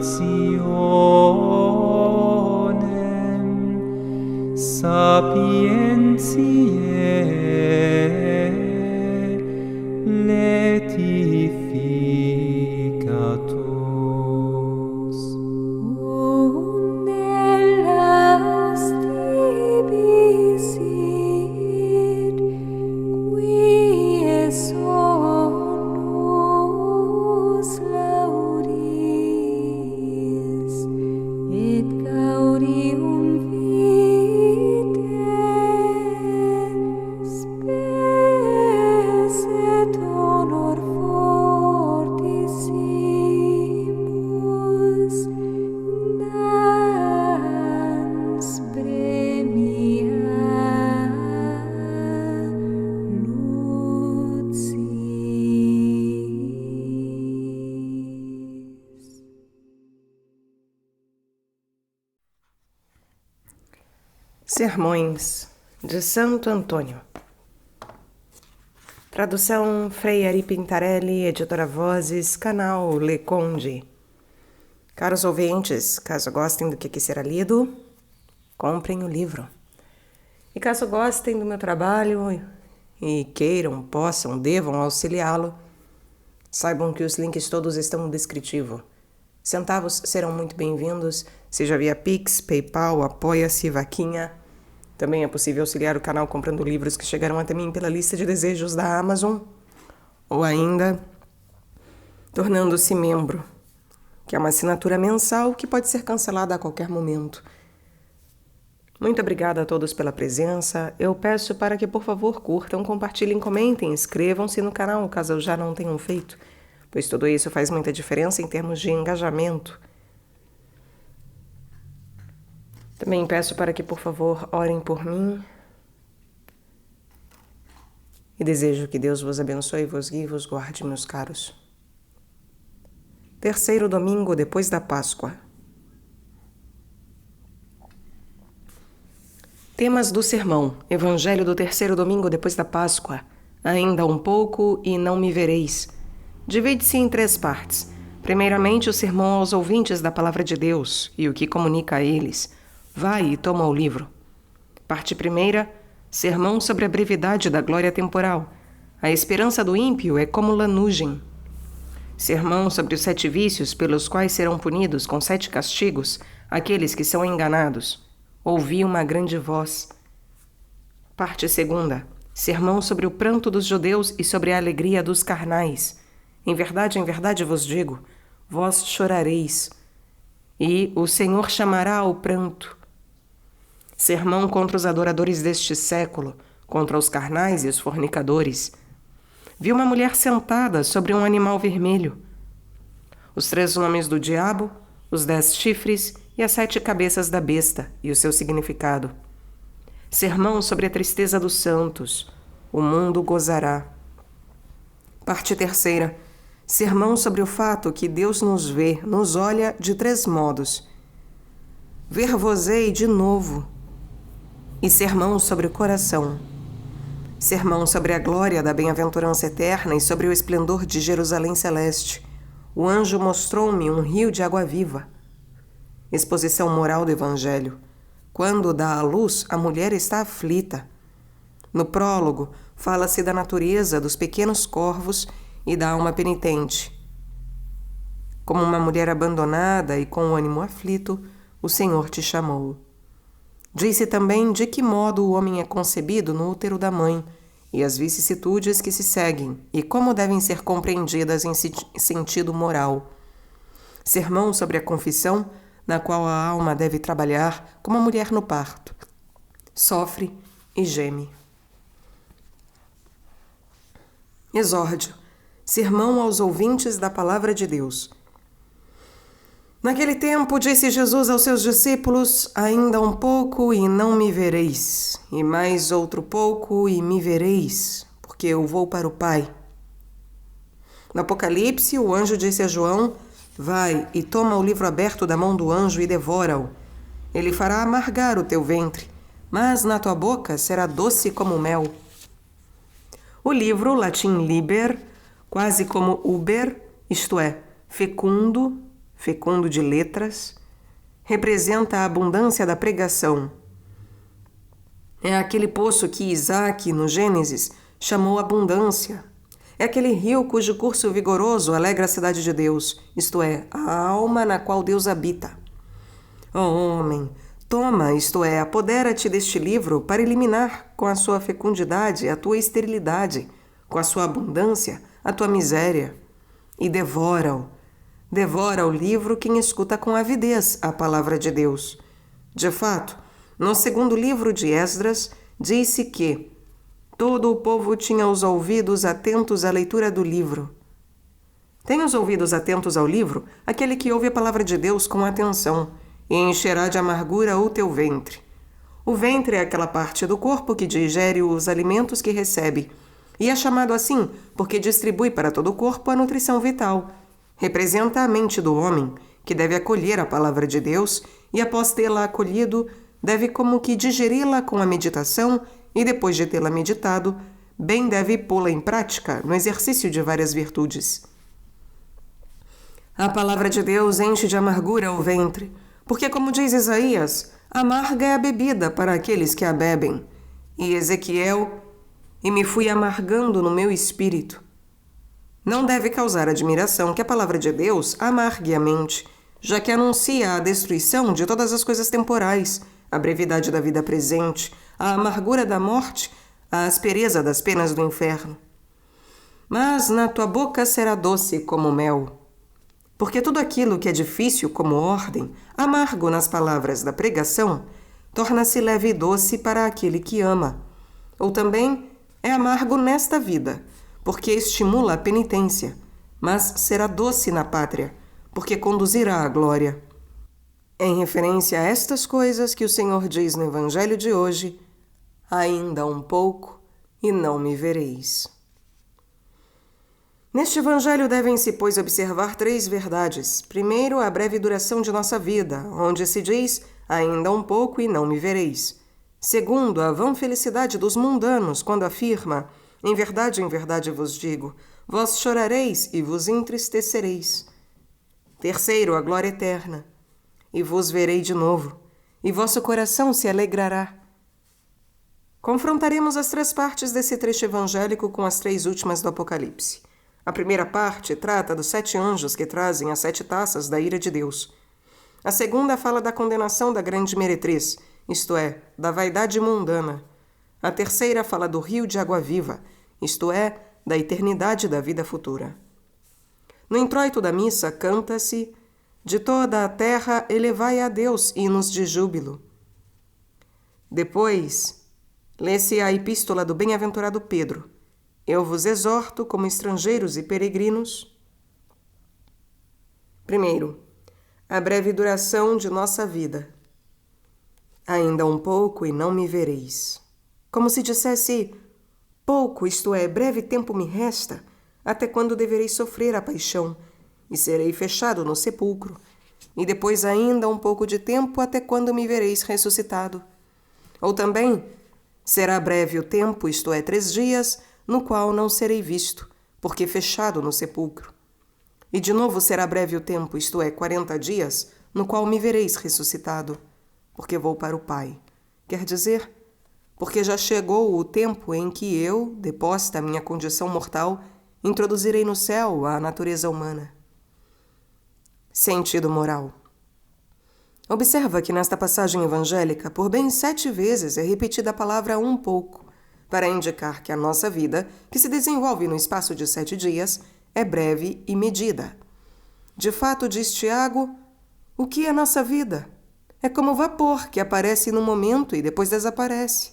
rationem sapientiae letificatus. Sermões de Santo Antônio. Tradução Frei Ari Pintarelli, editora Vozes, canal Le Conde. Caros ouvintes, caso gostem do que aqui será lido, comprem o livro. E caso gostem do meu trabalho e queiram, possam, devam auxiliá-lo, saibam que os links todos estão no descritivo. Centavos serão muito bem-vindos, seja via Pix, PayPal, Apoia-se, Vaquinha. Também é possível auxiliar o canal comprando livros que chegaram até mim pela lista de desejos da Amazon, ou ainda tornando-se membro, que é uma assinatura mensal que pode ser cancelada a qualquer momento. Muito obrigada a todos pela presença. Eu peço para que, por favor, curtam, compartilhem, comentem, inscrevam-se no canal, caso já não tenham feito, pois tudo isso faz muita diferença em termos de engajamento. Também peço para que, por favor, orem por mim e desejo que Deus vos abençoe, vos guie e vos guarde, meus caros. Terceiro domingo depois da Páscoa. Temas do sermão. Evangelho do terceiro domingo depois da Páscoa. Ainda um pouco e não me vereis. Divide-se em 3 partes. Primeiramente, o sermão aos ouvintes da palavra de Deus e o que comunica a eles. Vai e toma o livro. Parte primeira, sermão sobre a brevidade da glória temporal. A esperança do ímpio é como lanugem. Sermão sobre os 7 vícios pelos quais serão punidos com 7 castigos aqueles que são enganados. Ouvi uma grande voz. Parte segunda, sermão sobre o pranto dos judeus e sobre a alegria dos carnais. Em verdade vos digo, vós chorareis, e o Senhor chamará ao pranto. Sermão contra os adoradores deste século, contra os carnais e os fornicadores. Vi uma mulher sentada sobre um animal vermelho. Os 3 nomes do diabo, os 10 chifres e as 7 cabeças da besta e o seu significado. Sermão sobre a tristeza dos santos. O mundo gozará. Parte terceira. Sermão sobre o fato que Deus nos vê, nos olha de 3 modos. Ver-vos-ei de novo. E sermão sobre o coração. Sermão sobre a glória da bem-aventurança eterna e sobre o esplendor de Jerusalém celeste. O anjo mostrou-me um rio de água viva. Exposição moral do Evangelho. Quando dá à luz, a mulher está aflita. No prólogo, fala-se da natureza dos pequenos corvos e da alma penitente. Como uma mulher abandonada e com o ânimo aflito, o Senhor te chamou. Diz-se também de que modo o homem é concebido no útero da mãe e as vicissitudes que se seguem e como devem ser compreendidas em sentido moral. Sermão sobre a confissão, na qual a alma deve trabalhar como a mulher no parto. Sofre e geme. Exórdio. Sermão aos ouvintes da palavra de Deus. Naquele tempo disse Jesus aos seus discípulos, ainda um pouco e não me vereis, e mais outro pouco e me vereis, porque eu vou para o Pai. No Apocalipse, o anjo disse a João, vai e toma o livro aberto da mão do anjo e devora-o. Ele fará amargar o teu ventre, mas na tua boca será doce como mel. O livro, latim liber, quase como uber, isto é, fecundo, fecundo de letras, representa a abundância da pregação. É aquele poço que Isaac, no Gênesis, chamou abundância. É aquele rio cujo curso vigoroso alegra a cidade de Deus, isto é, a alma na qual Deus habita. Ó homem, toma, isto é, apodera-te deste livro para eliminar com a sua fecundidade a tua esterilidade, com a sua abundância a tua miséria, e devora-o. Devora o livro quem escuta com avidez a palavra de Deus. De fato, no segundo livro de Esdras, disse que todo o povo tinha os ouvidos atentos à leitura do livro. Tem os ouvidos atentos ao livro aquele que ouve a palavra de Deus com atenção, e encherá de amargura o teu ventre. O ventre é aquela parte do corpo que digere os alimentos que recebe, e é chamado assim porque distribui para todo o corpo a nutrição vital. Representa a mente do homem, que deve acolher a palavra de Deus e, após tê-la acolhido, deve como que digeri-la com a meditação e, depois de tê-la meditado, bem deve pô-la em prática no exercício de várias virtudes. A palavra de Deus enche de amargura o ventre, porque, como diz Isaías, amarga é a bebida para aqueles que a bebem. E Ezequiel, e me fui amargando no meu espírito. Não deve causar admiração que a palavra de Deus amargue a mente, já que anuncia a destruição de todas as coisas temporais, a brevidade da vida presente, a amargura da morte, a aspereza das penas do inferno. Mas na tua boca será doce como mel. Porque tudo aquilo que é difícil como ordem, amargo nas palavras da pregação, torna-se leve e doce para aquele que ama. Ou também é amargo nesta vida, porque estimula a penitência, mas será doce na pátria, porque conduzirá à glória. Em referência a estas coisas que o Senhor diz no Evangelho de hoje, ainda um pouco e não me vereis. Neste Evangelho devem-se, pois, observar 3 verdades. Primeiro, a breve duração de nossa vida, onde se diz, ainda um pouco e não me vereis. Segundo, a vã felicidade dos mundanos, quando afirma, em verdade vos digo, vós chorareis e vos entristecereis. Terceiro, a glória eterna, e vos verei de novo, e vosso coração se alegrará. Confrontaremos as 3 partes desse trecho evangélico com as 3 últimas do Apocalipse. A primeira parte trata dos 7 anjos que trazem as 7 taças da ira de Deus. A segunda fala da condenação da grande meretriz, isto é, da vaidade mundana. A terceira fala do rio de água viva, isto é, da eternidade da vida futura. No introito da missa canta-se: de toda a terra elevai a Deus hinos de júbilo. Depois, lê-se a epístola do bem-aventurado Pedro. Eu vos exorto, como estrangeiros e peregrinos. Primeiro, a breve duração de nossa vida. Ainda um pouco e não me vereis. Como se dissesse, pouco, isto é, breve tempo me resta, até quando deverei sofrer a paixão, e serei fechado no sepulcro, e depois ainda um pouco de tempo até quando me vereis ressuscitado. Ou também, será breve o tempo, isto é, 3 dias, no qual não serei visto, porque fechado no sepulcro. E de novo será breve o tempo, isto é, 40 dias, no qual me vereis ressuscitado, porque vou para o Pai. Quer dizer, porque já chegou o tempo em que eu, deposta a minha condição mortal, introduzirei no céu a natureza humana. Sentido moral. Observa que nesta passagem evangélica, por bem 7 vezes é repetida a palavra um pouco, para indicar que a nossa vida, que se desenvolve no espaço de 7 dias, é breve e medida. De fato, diz Tiago, o que é nossa vida? É como vapor que aparece num momento e depois desaparece.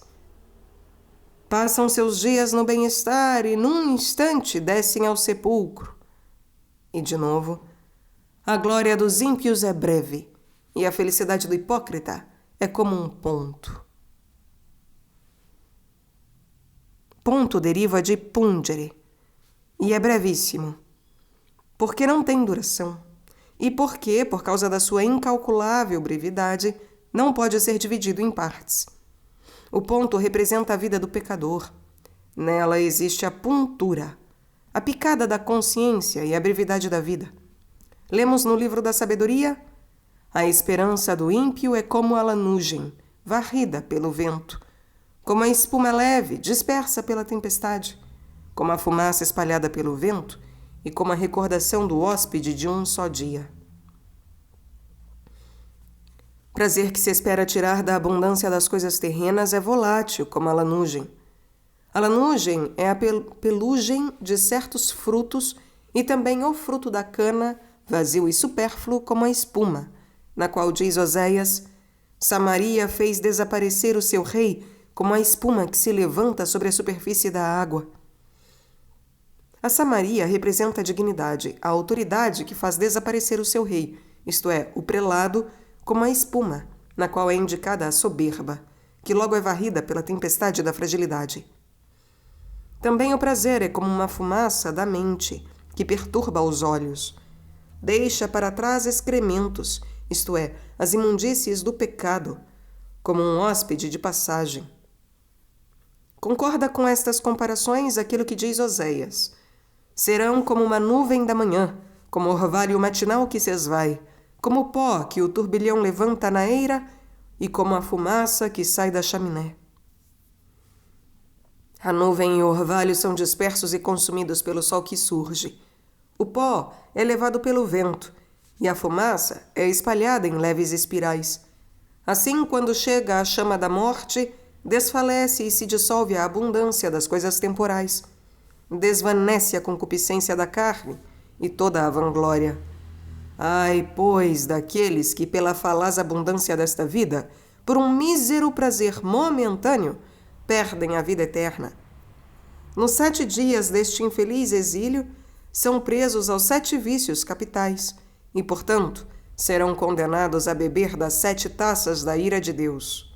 Passam seus dias no bem-estar e num instante descem ao sepulcro. E de novo, a glória dos ímpios é breve e a felicidade do hipócrita é como um ponto. Ponto deriva de pungere e é brevíssimo, porque não tem duração e porque, por causa da sua incalculável brevidade, não pode ser dividido em partes. O ponto representa a vida do pecador. Nela existe a puntura, a picada da consciência e a brevidade da vida. Lemos no livro da sabedoria: a esperança do ímpio é como a lanugem, varrida pelo vento, como a espuma leve, dispersa pela tempestade, como a fumaça espalhada pelo vento e como a recordação do hóspede de um só dia. Prazer que se espera tirar da abundância das coisas terrenas é volátil, como a lanugem. A lanugem é a pelugem de certos frutos e também o fruto da cana, vazio e supérfluo como a espuma, na qual diz Oséias: Samaria fez desaparecer o seu rei como a espuma que se levanta sobre a superfície da água. A Samaria representa a dignidade, a autoridade que faz desaparecer o seu rei, isto é, o prelado, como a espuma, na qual é indicada a soberba, que logo é varrida pela tempestade da fragilidade. Também o prazer é como uma fumaça da mente, que perturba os olhos. Deixa para trás excrementos, isto é, as imundícies do pecado, como um hóspede de passagem. Concorda com estas comparações aquilo que diz Oséias: serão como uma nuvem da manhã, como orvalho matinal que se esvai, como o pó que o turbilhão levanta na eira e como a fumaça que sai da chaminé. A nuvem e o orvalho são dispersos e consumidos pelo sol que surge. O pó é levado pelo vento e a fumaça é espalhada em leves espirais. Assim, quando chega a chama da morte, desfalece e se dissolve a abundância das coisas temporais. Desvanece a concupiscência da carne e toda a vanglória. Ai, pois, daqueles que, pela falaz abundância desta vida, por um mísero prazer momentâneo, perdem a vida eterna. Nos 7 dias deste infeliz exílio, são presos aos 7 vícios capitais e, portanto, serão condenados a beber das 7 taças da ira de Deus.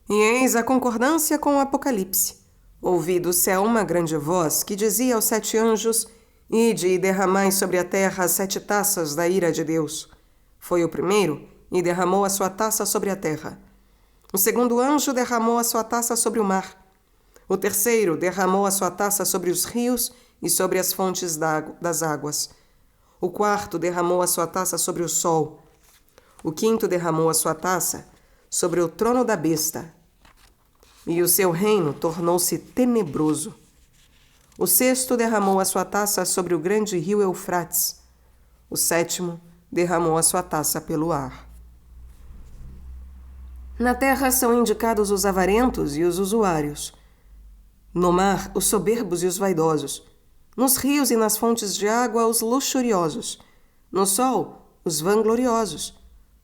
E eis a concordância com o Apocalipse. Ouvi do céu uma grande voz que dizia aos 7 anjos: Ide e derramai sobre a terra as 7 taças da ira de Deus. Foi o primeiro e derramou a sua taça sobre a terra. O segundo anjo derramou a sua taça sobre o mar. O terceiro derramou a sua taça sobre os rios e sobre as fontes das águas. O quarto derramou a sua taça sobre o sol. O quinto derramou a sua taça sobre o trono da besta. E o seu reino tornou-se tenebroso. O sexto derramou a sua taça sobre o grande rio Eufrates. O sétimo derramou a sua taça pelo ar. Na terra são indicados os avarentos e os usuários. No mar, os soberbos e os vaidosos. Nos rios e nas fontes de água, os luxuriosos. No sol, os vangloriosos.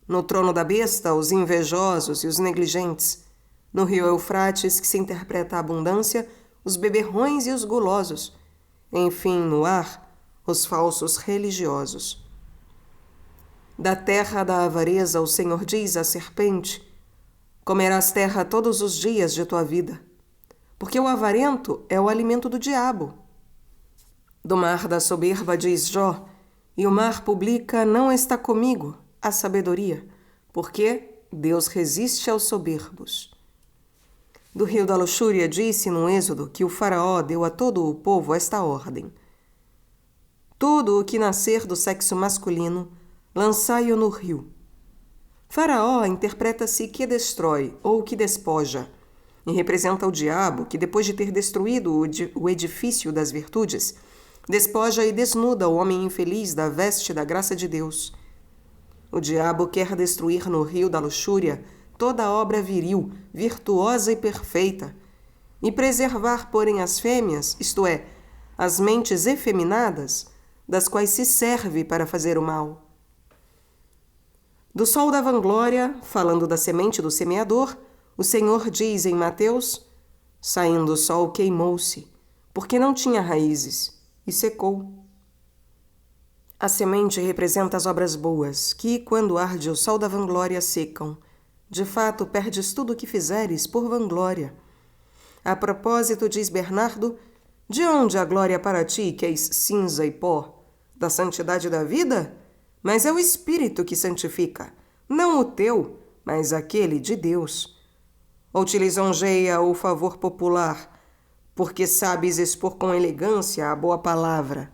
No trono da besta, os invejosos e os negligentes. No rio Eufrates, que se interpreta a abundância, os beberrões e os gulosos. Enfim, no ar, os falsos religiosos. Da terra da avareza, o Senhor diz à serpente: comerás terra todos os dias de tua vida, porque o avarento é o alimento do diabo. Do mar da soberba diz Jó: e o mar publica: não está comigo a sabedoria, porque Deus resiste aos soberbos. Do rio da luxúria disse no Êxodo que o faraó deu a todo o povo esta ordem: todo o que nascer do sexo masculino, lançai-o no rio. Faraó interpreta-se que destrói ou que despoja, e representa o diabo que, depois de ter destruído o edifício das virtudes, despoja e desnuda o homem infeliz da veste da graça de Deus. O diabo quer destruir no rio da luxúria toda a obra viril, virtuosa e perfeita, e preservar, porém, as fêmeas, isto é, as mentes efeminadas, das quais se serve para fazer o mal. Do sol da vanglória, falando da semente do semeador, o Senhor diz em Mateus: saindo o sol queimou-se, porque não tinha raízes, e secou. A semente representa as obras boas, que, quando arde o sol da vanglória, secam. De fato, perdes tudo o que fizeres por vanglória. A propósito, diz Bernardo, de onde a glória para ti, que és cinza e pó? Da santidade da vida? Mas é o Espírito que santifica, não o teu, mas aquele de Deus. Ou te lisonjeia o favor popular, porque sabes expor com elegância a boa palavra.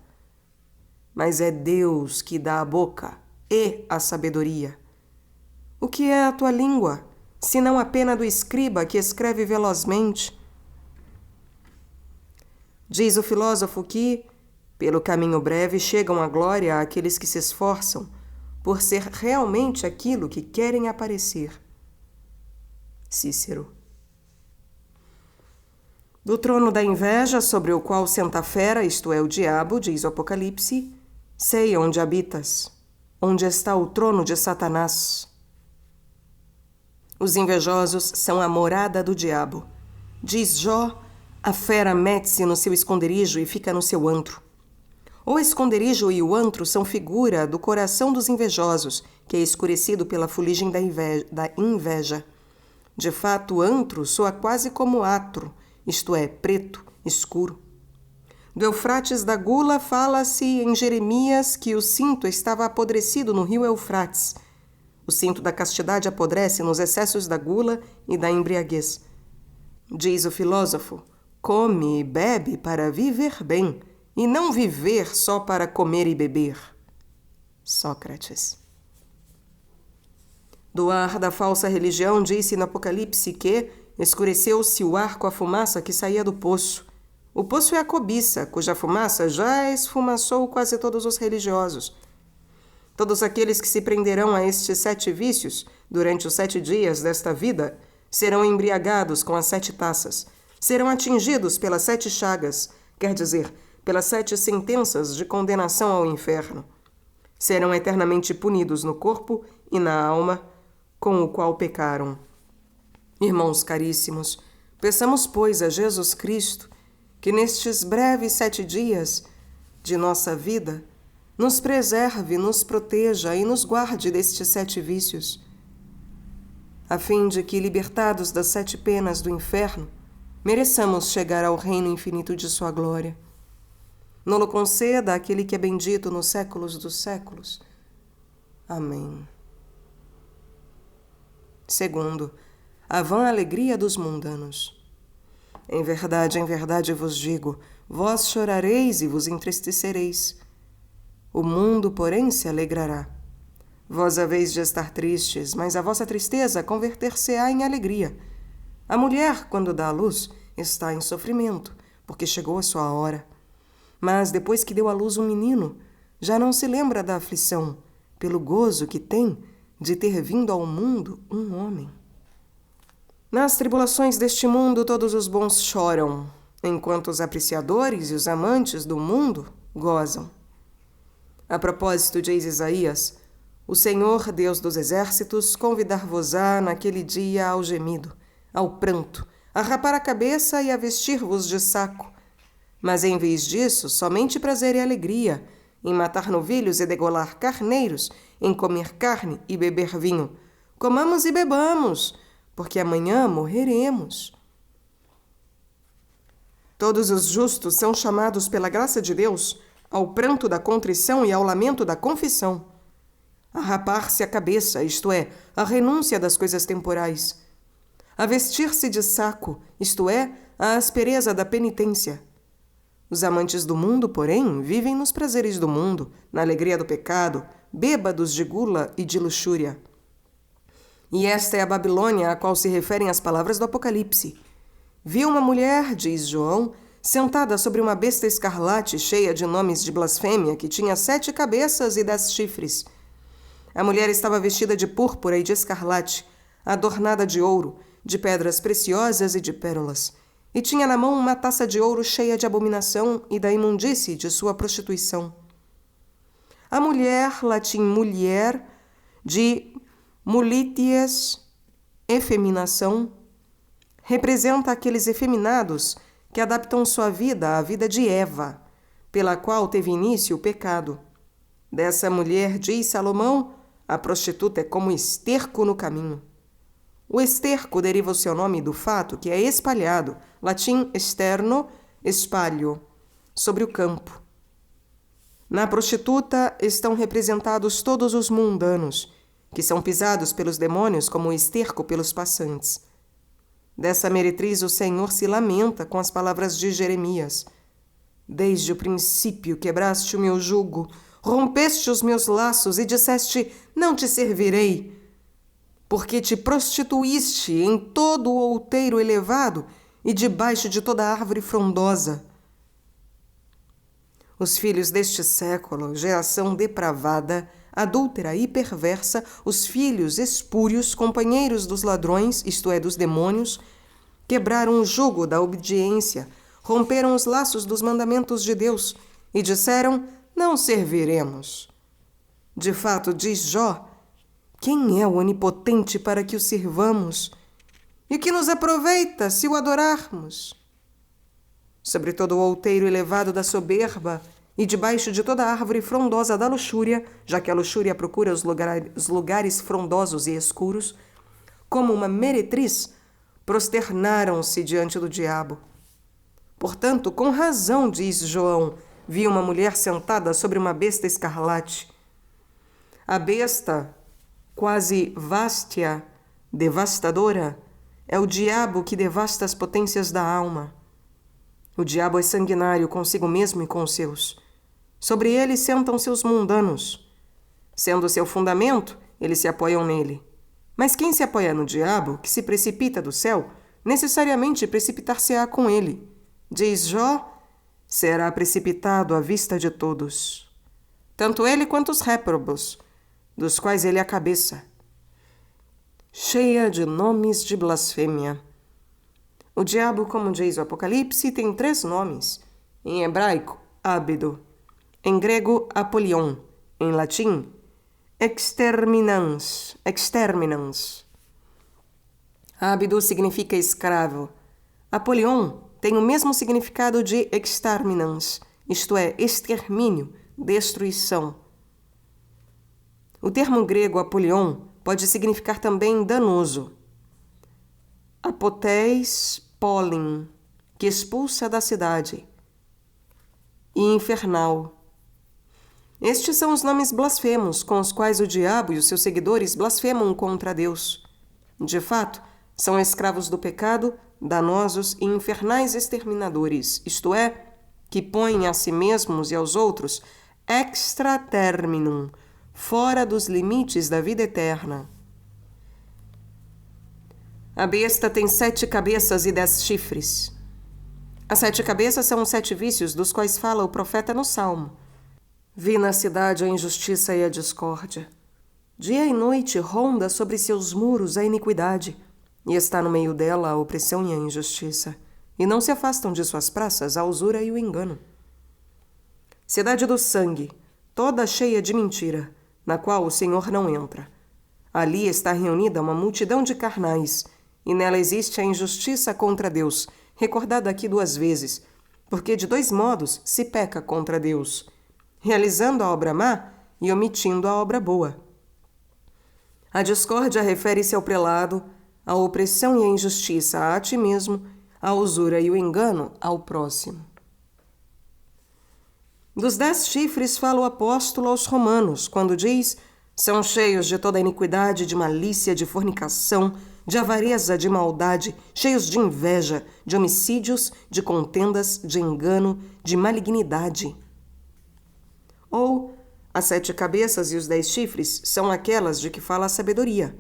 mas é Deus que dá a boca e a sabedoria. O que é a tua língua, senão a pena do escriba que escreve velozmente? Diz o filósofo que, pelo caminho breve, chegam à glória aqueles que se esforçam por ser realmente aquilo que querem aparecer. Cícero. Do trono da inveja sobre o qual senta a fera, isto é, o diabo, diz o Apocalipse, sei onde habitas, onde está o trono de Satanás. Os invejosos são a morada do diabo. Diz Jó, a fera mete-se no seu esconderijo e fica no seu antro. O esconderijo e o antro são figura do coração dos invejosos, que é escurecido pela fuligem da inveja. De fato, antro soa quase como atro, isto é, preto, escuro. Do Eufrates da gula fala-se em Jeremias que o cinto estava apodrecido no rio Eufrates. O cinto da castidade apodrece nos excessos da gula e da embriaguez. Diz o filósofo, come e bebe para viver bem, e não viver só para comer e beber. Sócrates. Do ar da falsa religião disse no Apocalipse que escureceu-se o ar com a fumaça que saía do poço. O poço é a cobiça, cuja fumaça já esfumaçou quase todos os religiosos. Todos aqueles que se prenderão a estes 7 vícios durante os 7 dias desta vida serão embriagados com as 7 taças, serão atingidos pelas 7 chagas, quer dizer, pelas 7 sentenças de condenação ao inferno. Serão eternamente punidos no corpo e na alma com o qual pecaram. Irmãos caríssimos, peçamos, pois, a Jesus Cristo que nestes breves 7 dias de nossa vida nos preserve, nos proteja e nos guarde destes 7 vícios, a fim de que, libertados das 7 penas do inferno, mereçamos chegar ao reino infinito de sua glória. Nolo conceda àquele que é bendito nos séculos dos séculos. Amém. Segundo, a vã alegria dos mundanos. Em verdade vos digo, vós chorareis e vos entristecereis. O mundo, porém, se alegrará. Vós haveis de estar tristes, mas a vossa tristeza converter-se-á em alegria. A mulher, quando dá à luz, está em sofrimento, porque chegou a sua hora. Mas, depois que deu à luz um menino, já não se lembra da aflição, pelo gozo que tem de ter vindo ao mundo um homem. Nas tribulações deste mundo, todos os bons choram, enquanto os apreciadores e os amantes do mundo gozam. A propósito, diz Isaías, o Senhor, Deus dos exércitos, convidar-vos-á naquele dia ao gemido, ao pranto, a rapar a cabeça e a vestir-vos de saco. Mas em vez disso, somente prazer e alegria, em matar novilhos e degolar carneiros, em comer carne e beber vinho. Comamos e bebamos, porque amanhã morreremos. Todos os justos são chamados pela graça de Deus ao pranto da contrição e ao lamento da confissão. A rapar-se a cabeça, isto é, a renúncia das coisas temporais. A vestir-se de saco, isto é, a aspereza da penitência. Os amantes do mundo, porém, vivem nos prazeres do mundo, na alegria do pecado, bêbados de gula e de luxúria. E esta é a Babilônia a qual se referem as palavras do Apocalipse. Vi uma mulher, diz João, sentada sobre uma besta escarlate cheia de nomes de blasfêmia, que tinha 7 cabeças e 10 chifres. A mulher estava vestida de púrpura e de escarlate, adornada de ouro, de pedras preciosas e de pérolas, e tinha na mão uma taça de ouro cheia de abominação e da imundície de sua prostituição. A mulher, latim mulher, de mulities, efeminação, representa aqueles efeminados que adaptam sua vida à vida de Eva, pela qual teve início o pecado. Dessa mulher, diz Salomão, a prostituta é como esterco no caminho. O esterco deriva o seu nome do fato que é espalhado, latim externo, espalho, sobre o campo. Na prostituta estão representados todos os mundanos, que são pisados pelos demônios como o esterco pelos passantes. Dessa meretriz o Senhor se lamenta com as palavras de Jeremias. Desde o princípio quebraste o meu jugo, Rompeste os meus laços e disseste: não te servirei, porque te prostituíste em todo o outeiro elevado e debaixo de toda árvore frondosa. Os filhos deste século, geração depravada, adúltera e perversa, os filhos espúrios, companheiros dos ladrões, isto é, dos demônios, quebraram o jugo da obediência, romperam os laços dos mandamentos de Deus e disseram: não serviremos. De fato, diz Jó, quem é o onipotente para que o sirvamos? E que nos aproveita se o adorarmos? Sobre todo o outeiro elevado da soberba e debaixo de toda a árvore frondosa da luxúria, já que a luxúria procura os lugares frondosos e escuros, como uma meretriz, prosternaram-se diante do diabo. Portanto, com razão, diz João, vi uma mulher sentada sobre uma besta escarlate. A besta, quase vástia, devastadora, é o diabo que devasta as potências da alma. O diabo é sanguinário consigo mesmo e com os seus. Sobre ele sentam-se os mundanos. Sendo seu fundamento, eles se apoiam nele. Mas quem se apoia no diabo, que se precipita do céu, necessariamente precipitar-se-á com ele. Diz Jó, será precipitado à vista de todos. Tanto ele quanto os réprobos, dos quais ele é a cabeça. Cheia de nomes de blasfêmia. O diabo, como diz o Apocalipse, tem 3 nomes. Em hebraico, Ábido. Em grego, Apolion. Em latim, exterminans. Ábido significa escravo. Apolion tem o mesmo significado de exterminans, isto é, extermínio, destruição. O termo grego Apolion pode significar também danoso. Apotéis Polin, que expulsa da cidade, e infernal. Estes são os nomes blasfemos com os quais o diabo e os seus seguidores blasfemam contra Deus. De fato, são escravos do pecado, danosos e infernais exterminadores, isto é, que põem a si mesmos e aos outros extra terminum, fora dos limites da vida eterna. A besta tem 7 cabeças e 10 chifres. As 7 cabeças são os 7 vícios dos quais fala o profeta no Salmo. Vi na cidade a injustiça e a discórdia. Dia e noite ronda sobre seus muros a iniquidade, e está no meio dela a opressão e a injustiça, e não se afastam de suas praças a usura e o engano. Cidade do sangue, toda cheia de mentira, na qual o Senhor não entra. Ali está reunida uma multidão de carnais, e nela existe a injustiça contra Deus, recordada aqui 2 vezes, porque de 2 modos se peca contra Deus, realizando a obra má e omitindo a obra boa. A discórdia refere-se ao prelado, a opressão e a injustiça a ti mesmo, a usura e o engano ao próximo. Dos 10 chifres fala o apóstolo aos Romanos, quando diz: são cheios de toda iniquidade, de malícia, de fornicação, de avareza, de maldade, cheios de inveja, de homicídios, de contendas, de engano, de malignidade. Ou, as 7 cabeças e os 10 chifres são aquelas de que fala a sabedoria.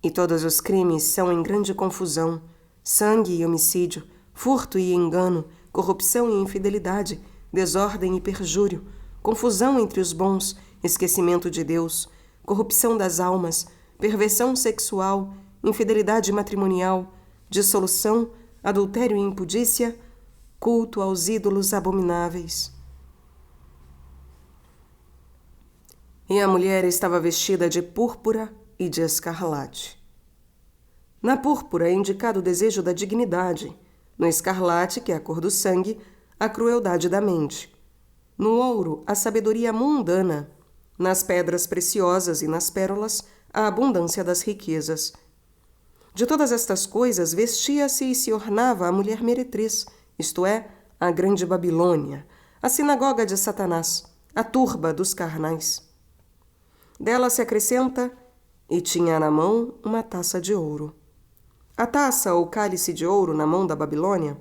E todos os crimes são em grande confusão, sangue e homicídio, furto e engano, corrupção e infidelidade, desordem e perjúrio, confusão entre os bons, esquecimento de Deus, corrupção das almas, perversão sexual, infidelidade matrimonial, dissolução, adultério e impudícia, culto aos ídolos abomináveis. E a mulher estava vestida de púrpura e de escarlate. Na púrpura é indicado o desejo da dignidade, no escarlate, que é a cor do sangue, a crueldade da mente, no ouro, a sabedoria mundana, nas pedras preciosas e nas pérolas, a abundância das riquezas. De todas estas coisas vestia-se e se ornava a mulher meretriz, isto é, a grande Babilônia, a sinagoga de Satanás, a turba dos carnais. Dela se acrescenta: e tinha na mão uma taça de ouro. A taça ou cálice de ouro na mão da Babilônia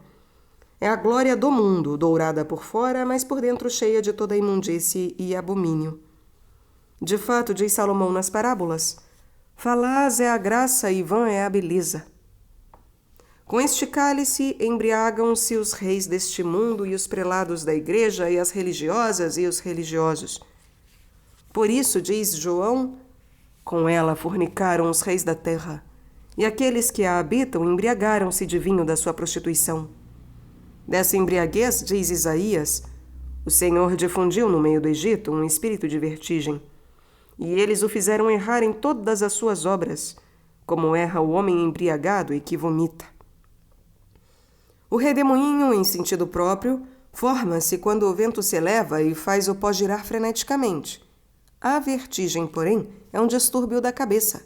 é a glória do mundo, dourada por fora, mas por dentro cheia de toda imundície e abomínio. De fato, diz Salomão nas parábolas, falaz é a graça e vã é a beleza. Com este cálice embriagam-se os reis deste mundo e os prelados da igreja e as religiosas e os religiosos. Por isso, diz João, com ela fornicaram os reis da terra, e aqueles que a habitam embriagaram-se de vinho da sua prostituição. Dessa embriaguez, diz Isaías, o Senhor difundiu no meio do Egito um espírito de vertigem, e eles o fizeram errar em todas as suas obras, como erra o homem embriagado e que vomita. O redemoinho, em sentido próprio, forma-se quando o vento se eleva e faz o pó girar freneticamente. A vertigem, porém, é um distúrbio da cabeça.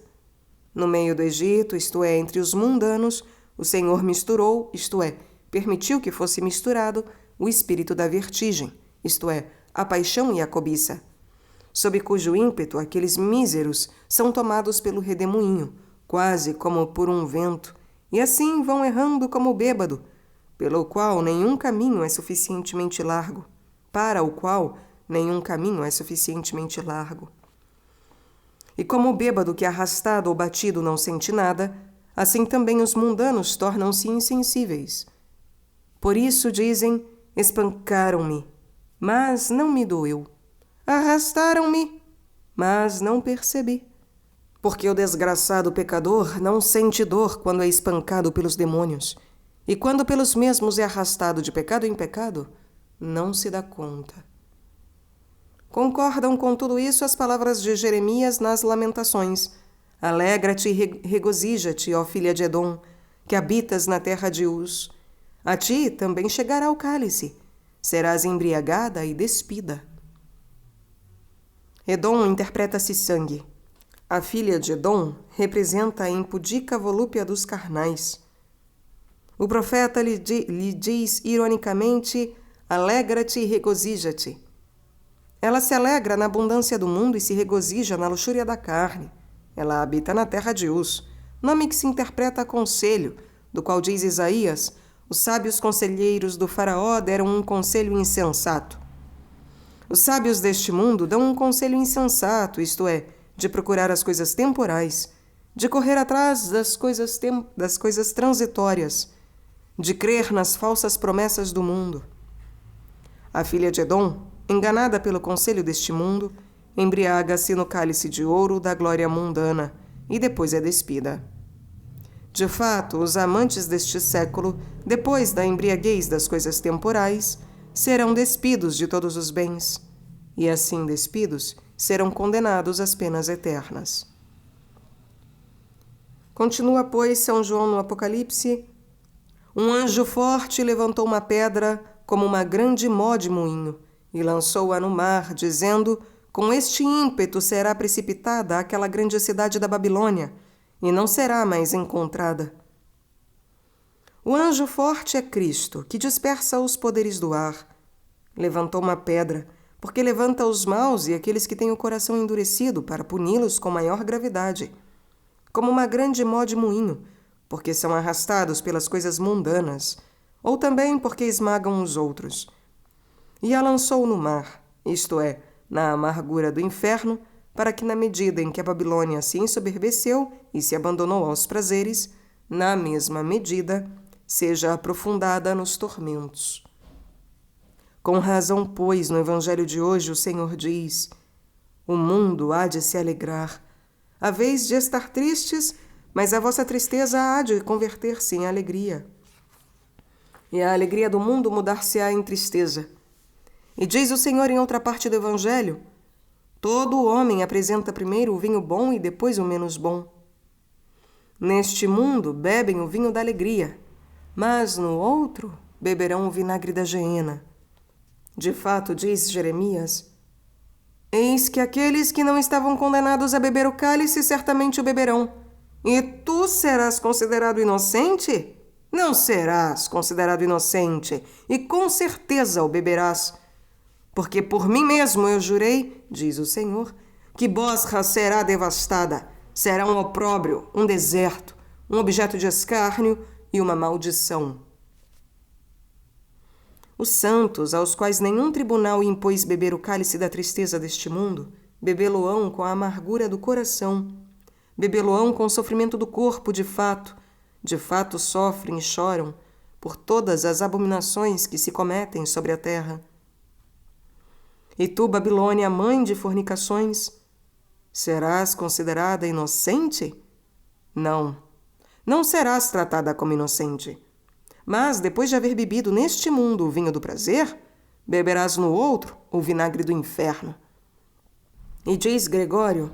No meio do Egito, isto é, entre os mundanos, o Senhor misturou, isto é, permitiu que fosse misturado, o espírito da vertigem, isto é, a paixão e a cobiça, sob cujo ímpeto aqueles míseros são tomados pelo redemoinho, quase como por um vento, e assim vão errando como bêbado, pelo qual nenhum caminho é suficientemente largo, para o qual nenhum caminho é suficientemente largo. E como o bêbado que arrastado ou batido não sente nada, assim também os mundanos tornam-se insensíveis. Por isso dizem, espancaram-me, mas não me doeu. Arrastaram-me, mas não percebi. Porque o desgraçado pecador não sente dor quando é espancado pelos demônios, e quando pelos mesmos é arrastado de pecado em pecado, não se dá conta. Concordam com tudo isso as palavras de Jeremias nas Lamentações. Alegra-te e regozija-te, ó filha de Edom, que habitas na terra de Uz. A ti também chegará o cálice, serás embriagada e despida. Edom interpreta-se sangue. A filha de Edom representa a impudica volúpia dos carnais. O profeta lhe diz ironicamente, alegra-te e regozija-te. Ela se alegra na abundância do mundo e se regozija na luxúria da carne. Ela habita na terra de Uz, nome que se interpreta a conselho, do qual diz Isaías, os sábios conselheiros do faraó deram um conselho insensato. Os sábios deste mundo dão um conselho insensato, isto é, de procurar as coisas temporais, de correr atrás das coisas transitórias, de crer nas falsas promessas do mundo. A filha de Edom, enganada pelo conselho deste mundo, embriaga-se no cálice de ouro da glória mundana e depois é despida. De fato, os amantes deste século, depois da embriaguez das coisas temporais, serão despidos de todos os bens, e assim despidos, serão condenados às penas eternas. Continua, pois, São João no Apocalipse, um anjo forte levantou uma pedra como uma grande mó de moinho e lançou-a no mar, dizendo, com este ímpeto será precipitada aquela grande cidade da Babilônia, e não será mais encontrada. O anjo forte é Cristo, que dispersa os poderes do ar. Levantou uma pedra, porque levanta os maus e aqueles que têm o coração endurecido para puni-los com maior gravidade, como uma grande mó de moinho, porque são arrastados pelas coisas mundanas, ou também porque esmagam os outros. E a lançou no mar, isto é, na amargura do inferno, para que na medida em que a Babilônia se ensoberbeceu e se abandonou aos prazeres, na mesma medida, seja aprofundada nos tormentos. Com razão, pois, no Evangelho de hoje o Senhor diz, o mundo há de se alegrar, a vez de estar tristes, mas a vossa tristeza há de converter-se em alegria. E a alegria do mundo mudar-se-á em tristeza. E diz o Senhor em outra parte do Evangelho, todo homem apresenta primeiro o vinho bom e depois o menos bom. Neste mundo bebem o vinho da alegria, mas no outro beberão o vinagre da geena. De fato, diz Jeremias, eis que aqueles que não estavam condenados a beber o cálice certamente o beberão. E tu serás considerado inocente? Não serás considerado inocente, e com certeza o beberás. Porque por mim mesmo eu jurei, diz o Senhor, que Bosra será devastada, será um opróbrio, um deserto, um objeto de escárnio e uma maldição. Os santos, aos quais nenhum tribunal impôs beber o cálice da tristeza deste mundo, bebê-lo-ão com a amargura do coração, bebê-lo-ão com o sofrimento do corpo, de fato sofrem e choram por todas as abominações que se cometem sobre a terra. E tu, Babilônia, mãe de fornicações, serás considerada inocente? Não serás tratada como inocente. Mas, depois de haver bebido neste mundo o vinho do prazer, beberás no outro o vinagre do inferno. E diz Gregório: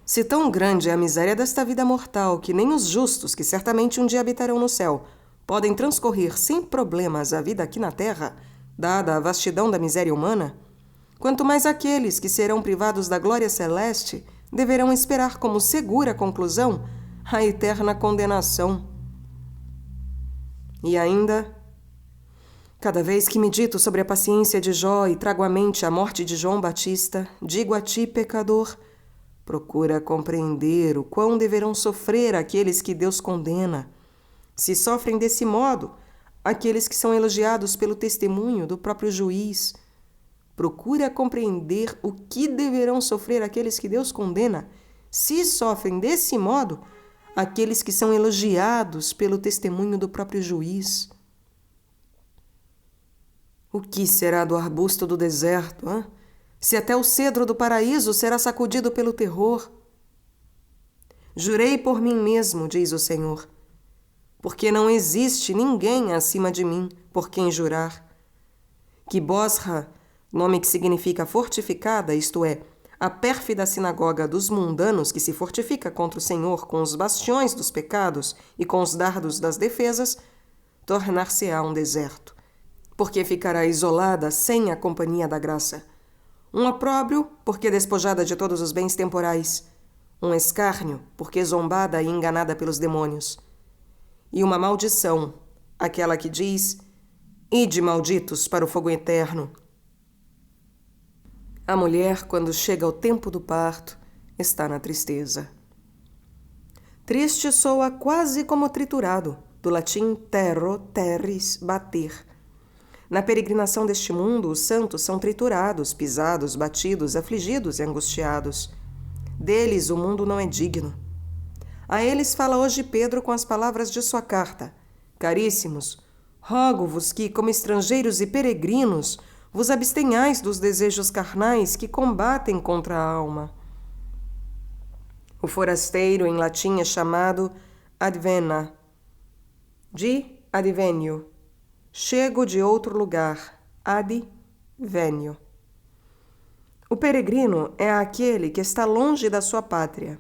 se tão grande é a miséria desta vida mortal que nem os justos, que certamente um dia habitarão no céu, podem transcorrer sem problemas a vida aqui na terra, dada a vastidão da miséria humana, quanto mais aqueles que serão privados da glória celeste deverão esperar como segura conclusão a eterna condenação. E ainda, cada vez que medito sobre a paciência de Jó e trago à mente a morte de João Batista, digo a ti, pecador, procura compreender o quão deverão sofrer aqueles que Deus condena. Se sofrem desse modo, aqueles que são elogiados pelo testemunho do próprio juiz, procura compreender o que deverão sofrer aqueles que Deus condena. Se sofrem desse modo, aqueles que são elogiados pelo testemunho do próprio juiz. O que será do arbusto do deserto, hein? Se até o cedro do paraíso será sacudido pelo terror? Jurei por mim mesmo, diz o Senhor, porque não existe ninguém acima de mim por quem jurar, que Bosra, nome que significa fortificada, isto é, a pérfida sinagoga dos mundanos que se fortifica contra o Senhor com os bastiões dos pecados e com os dardos das defesas, tornar-se-á um deserto, porque ficará isolada sem a companhia da graça. Um opróbrio, porque despojada de todos os bens temporais. Um escárnio, porque zombada e enganada pelos demônios. E uma maldição, aquela que diz: ide malditos para o fogo eterno. A mulher, quando chega ao tempo do parto, está na tristeza. Triste soa quase como triturado, do latim terro, terris, bater. Na peregrinação deste mundo, os santos são triturados, pisados, batidos, afligidos e angustiados. Deles o mundo não é digno. A eles fala hoje Pedro com as palavras de sua carta: caríssimos, rogo-vos que, como estrangeiros e peregrinos, vos abstenhais dos desejos carnais que combatem contra a alma. O forasteiro em latim é chamado advena, de advenio. Chego de outro lugar, advenio. O peregrino é aquele que está longe da sua pátria.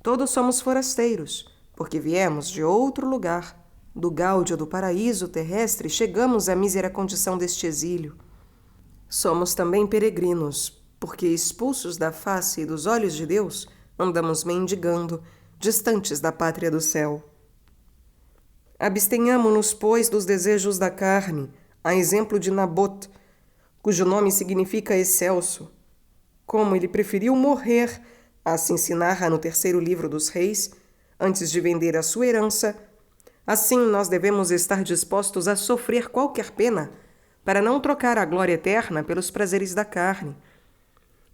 Todos somos forasteiros, porque viemos de outro lugar. Do gáudio do paraíso terrestre chegamos à mísera condição deste exílio. Somos também peregrinos, porque expulsos da face e dos olhos de Deus, andamos mendigando, distantes da pátria do céu. Abstenhamo-nos, pois, dos desejos da carne, a exemplo de Nabote, cujo nome significa excelso. Como ele preferiu morrer, assim se narra no 3º livro dos Reis, antes de vender a sua herança, assim nós devemos estar dispostos a sofrer qualquer pena para não trocar a glória eterna pelos prazeres da carne.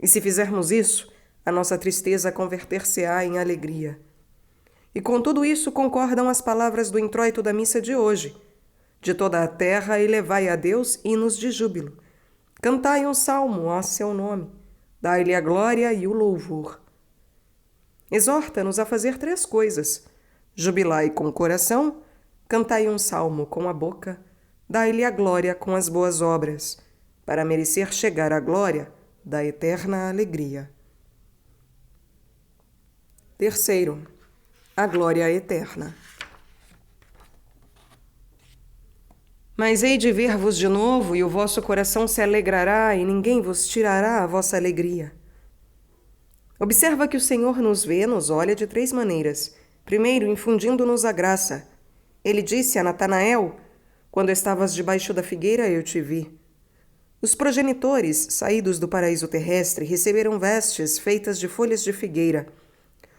E se fizermos isso, a nossa tristeza converter-se-á em alegria. E com tudo isso concordam as palavras do introito da missa de hoje: de toda a terra elevai a Deus hinos de júbilo. Cantai um salmo a seu nome, dai-lhe a glória e o louvor. Exorta-nos a fazer 3 coisas: jubilai com o coração, cantai um salmo com a boca, dai-lhe a glória com as boas obras, para merecer chegar à glória da eterna alegria. 3º, a glória eterna. Mas hei de ver-vos de novo, e o vosso coração se alegrará, e ninguém vos tirará a vossa alegria. Observa que o Senhor nos vê, nos olha de 3 maneiras. Primeiro, infundindo-nos a graça. Ele disse a Natanael: quando estavas debaixo da figueira, eu te vi. Os progenitores, saídos do paraíso terrestre, receberam vestes feitas de folhas de figueira,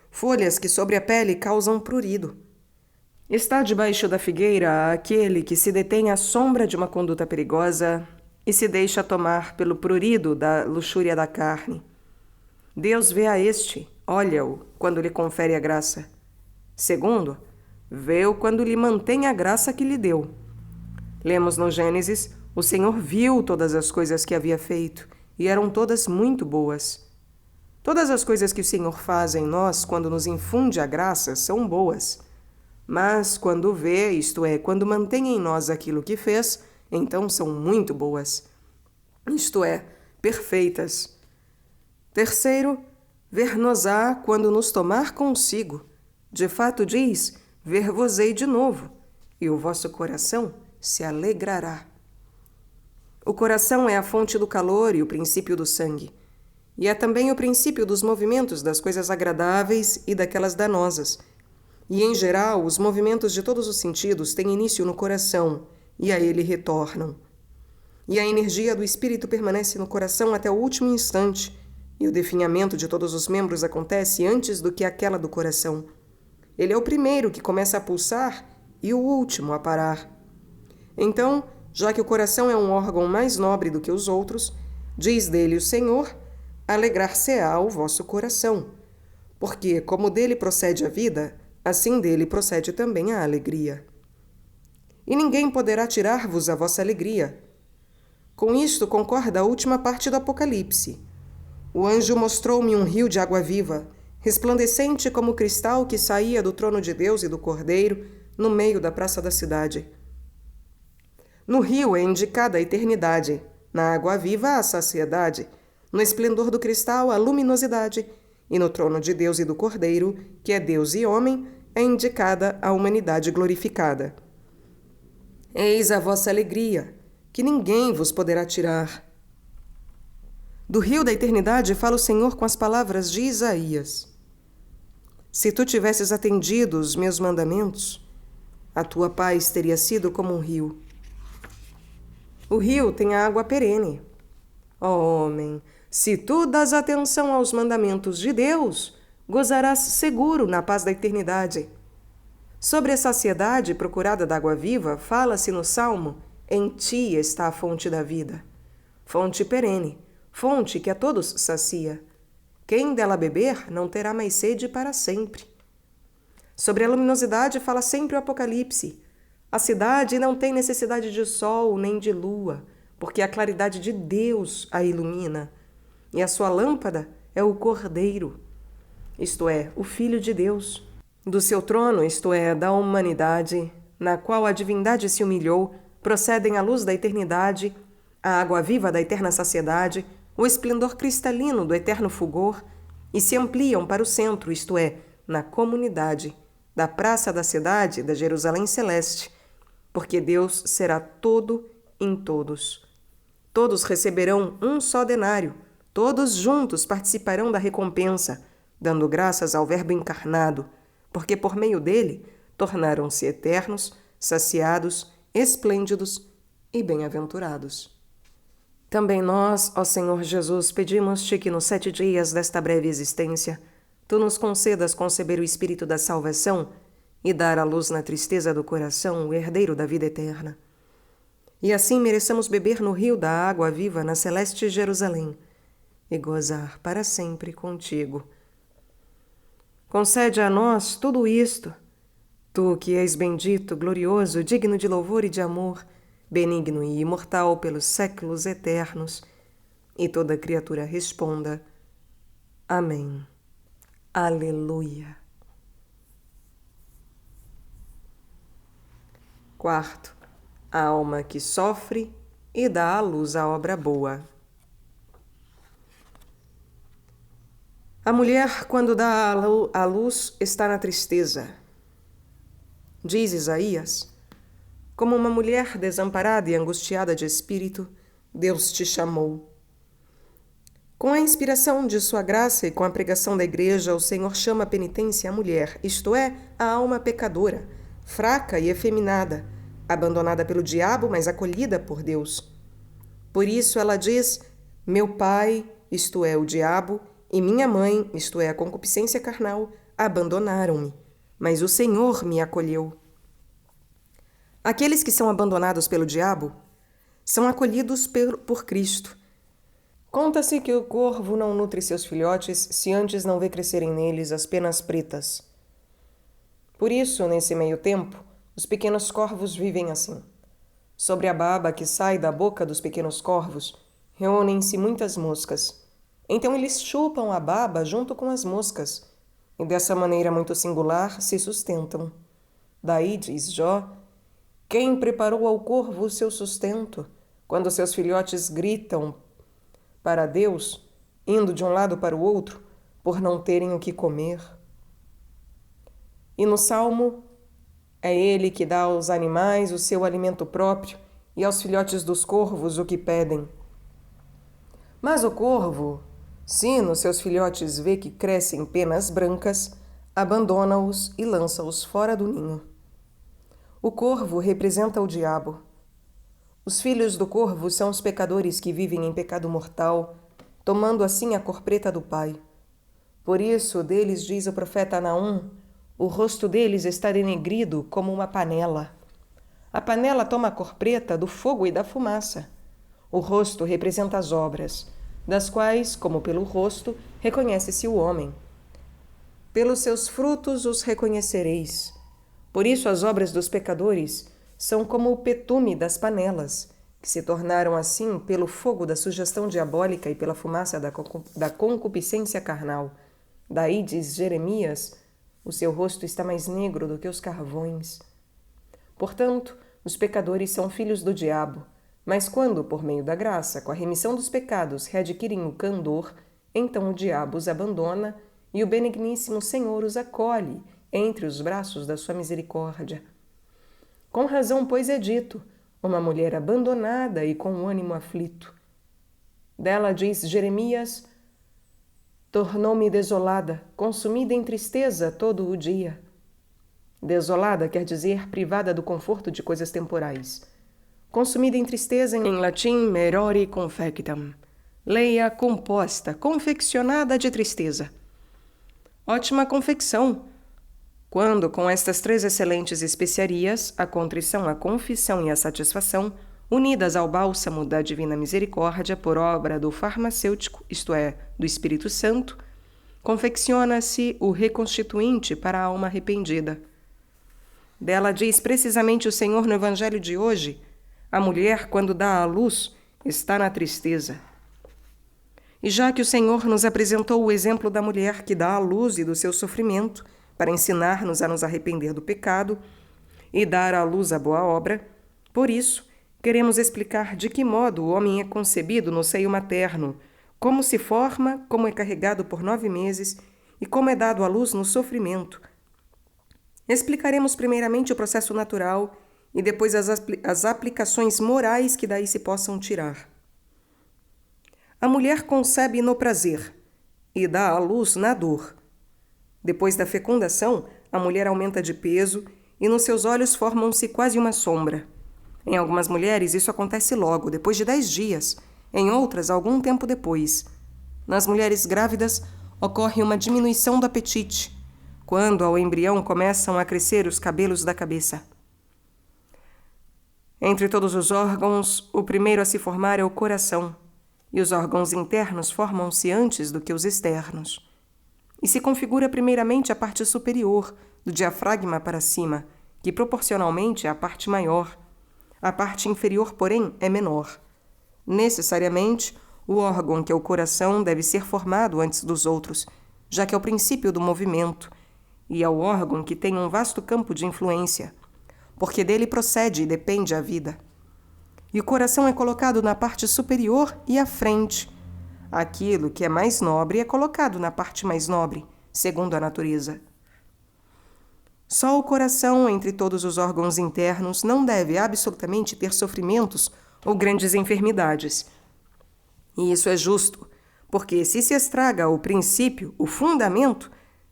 folhas que sobre a pele causam prurido. Está debaixo da figueira aquele que se detém à sombra de uma conduta perigosa e se deixa tomar pelo prurido da luxúria da carne. Deus vê a este, olha-o quando lhe confere a graça. Segundo, vê-o quando lhe mantém a graça que lhe deu. Lemos no Gênesis, o Senhor viu todas as coisas que havia feito, e eram todas muito boas. Todas as coisas que o Senhor faz em nós quando nos infunde a graça são boas. Mas quando vê, isto é, quando mantém em nós aquilo que fez, então são muito boas. Isto é, perfeitas. Terceiro, ver-nos-á quando nos tomar consigo. De fato diz, ver-vos-ei de novo, e o vosso coração se alegrará. O coração é a fonte do calor e o princípio do sangue. E é também o princípio dos movimentos das coisas agradáveis e daquelas danosas. E, em geral, os movimentos de todos os sentidos têm início no coração e a ele retornam. E a energia do espírito permanece no coração até o último instante, e o definhamento de todos os membros acontece antes do que aquela do coração. Ele é o primeiro que começa a pulsar e o último a parar. Então, já que o coração é um órgão mais nobre do que os outros, diz dele o Senhor, alegrar-se-á o vosso coração, porque, como dele procede a vida, assim dele procede também a alegria. E ninguém poderá tirar-vos a vossa alegria. Com isto concorda a última parte do Apocalipse. O anjo mostrou-me um rio de água viva, resplandecente como cristal que saía do trono de Deus e do Cordeiro, no meio da praça da cidade. No rio é indicada a eternidade, na água viva a saciedade, no esplendor do cristal a luminosidade, e no trono de Deus e do Cordeiro, que é Deus e homem, é indicada a humanidade glorificada. Eis a vossa alegria, que ninguém vos poderá tirar. Do rio da eternidade fala o Senhor com as palavras de Isaías. Se tu tivesses atendido os meus mandamentos, a tua paz teria sido como um rio. O rio tem a água perene. Ó homem, se tu dás atenção aos mandamentos de Deus, gozarás seguro na paz da eternidade. Sobre a saciedade procurada da água viva, fala-se no Salmo, em ti está a fonte da vida. Fonte perene, fonte que a todos sacia. Quem dela beber não terá mais sede para sempre. Sobre a luminosidade fala sempre o Apocalipse. A cidade não tem necessidade de sol nem de lua, porque a claridade de Deus a ilumina. E a sua lâmpada é o Cordeiro, isto é, o Filho de Deus. Do seu trono, isto é, da humanidade, na qual a divindade se humilhou, procedem a luz da eternidade, a água viva da eterna saciedade, o esplendor cristalino do eterno fulgor, e se ampliam para o centro, isto é, na comunidade, da praça da cidade, da Jerusalém celeste, porque Deus será todo em todos. Todos receberão um só denário, todos juntos participarão da recompensa, dando graças ao Verbo encarnado, porque por meio dele tornaram-se eternos, saciados, esplêndidos e bem-aventurados. Também nós, ó Senhor Jesus, pedimos-te que nos 7 dias desta breve existência, tu nos concedas conceber o Espírito da salvação e dar à luz na tristeza do coração o herdeiro da vida eterna. E assim mereçamos beber no rio da água viva na celeste Jerusalém e gozar para sempre contigo. Concede a nós tudo isto, tu que és bendito, glorioso, digno de louvor e de amor, benigno e imortal pelos séculos eternos, e toda criatura responda: Amém. Aleluia. Quarto, a alma que sofre e dá à luz a obra boa. A mulher, quando dá à luz, está na tristeza. Diz Isaías: como uma mulher desamparada e angustiada de espírito, Deus te chamou. Com a inspiração de sua graça e com a pregação da igreja, o Senhor chama a penitência a mulher, isto é, a alma pecadora, fraca e efeminada, abandonada pelo diabo, mas acolhida por Deus. Por isso ela diz: meu pai, isto é, o diabo, e minha mãe, isto é, a concupiscência carnal, abandonaram-me, mas o Senhor me acolheu. Aqueles que são abandonados pelo diabo são acolhidos por Cristo. Conta-se que o corvo não nutre seus filhotes se antes não vê crescerem neles as penas pretas. Por isso, nesse meio tempo, os pequenos corvos vivem assim. Sobre a baba que sai da boca dos pequenos corvos, reúnem-se muitas moscas. Então eles chupam a baba junto com as moscas, e dessa maneira muito singular se sustentam. Daí, diz Jó, quem preparou ao corvo o seu sustento, quando seus filhotes gritam para Deus, indo de um lado para o outro, por não terem o que comer? E no Salmo, é ele que dá aos animais o seu alimento próprio e aos filhotes dos corvos o que pedem. Mas o corvo, se nos seus filhotes vê que crescem penas brancas, abandona-os e lança-os fora do ninho. O corvo representa o diabo. Os filhos do corvo são os pecadores que vivem em pecado mortal, tomando assim a cor preta do Pai. Por isso, deles diz o profeta Naum, o rosto deles está denegrido como uma panela. A panela toma a cor preta do fogo e da fumaça. O rosto representa as obras, das quais, como pelo rosto, reconhece-se o homem. Pelos seus frutos os reconhecereis. Por isso as obras dos pecadores são como o petume das panelas, que se tornaram assim pelo fogo da sugestão diabólica e pela fumaça da concupiscência carnal. Daí, diz Jeremias, o seu rosto está mais negro do que os carvões. Portanto, os pecadores são filhos do diabo, mas quando, por meio da graça, com a remissão dos pecados, readquirem o candor, então o diabo os abandona e o benigníssimo Senhor os acolhe entre os braços da sua misericórdia. Com razão, pois, é dito, uma mulher abandonada e com o ânimo aflito. Dela diz Jeremias, tornou-me desolada, consumida em tristeza todo o dia. Desolada quer dizer privada do conforto de coisas temporais. Consumida em tristeza, em latim, merori confectam. Leia composta, confeccionada de tristeza. Ótima confecção! Quando, com estas 3 excelentes especiarias, a contrição, a confissão e a satisfação, unidas ao bálsamo da divina misericórdia por obra do farmacêutico, isto é, do Espírito Santo, confecciona-se o reconstituinte para a alma arrependida. Dela diz precisamente o Senhor no Evangelho de hoje, a mulher, quando dá à luz, está na tristeza. E já que o Senhor nos apresentou o exemplo da mulher que dá à luz e do seu sofrimento, para ensinar-nos a nos arrepender do pecado e dar à luz a boa obra, por isso, queremos explicar de que modo o homem é concebido no seio materno, como se forma, como é carregado por 9 meses e como é dado à luz no sofrimento. Explicaremos primeiramente o processo natural e depois as aplicações morais que daí se possam tirar. A mulher concebe no prazer e dá à luz na dor. Depois da fecundação, a mulher aumenta de peso e nos seus olhos formam-se quase uma sombra. Em algumas mulheres isso acontece logo, depois de 10 dias, em outras algum tempo depois. Nas mulheres grávidas ocorre uma diminuição do apetite, quando ao embrião começam a crescer os cabelos da cabeça. Entre todos os órgãos, o primeiro a se formar é o coração, e os órgãos internos formam-se antes do que os externos. E se configura primeiramente a parte superior, do diafragma para cima, que proporcionalmente é a parte maior. A parte inferior, porém, é menor. Necessariamente, o órgão que é o coração deve ser formado antes dos outros, já que é o princípio do movimento, e é o órgão que tem um vasto campo de influência, porque dele procede e depende a vida. E o coração é colocado na parte superior e à frente. Aquilo que é mais nobre é colocado na parte mais nobre, segundo a natureza. Só o coração, entre todos os órgãos internos, não deve absolutamente ter sofrimentos ou grandes enfermidades. E isso é justo, porque se estraga o princípio, o fundamento,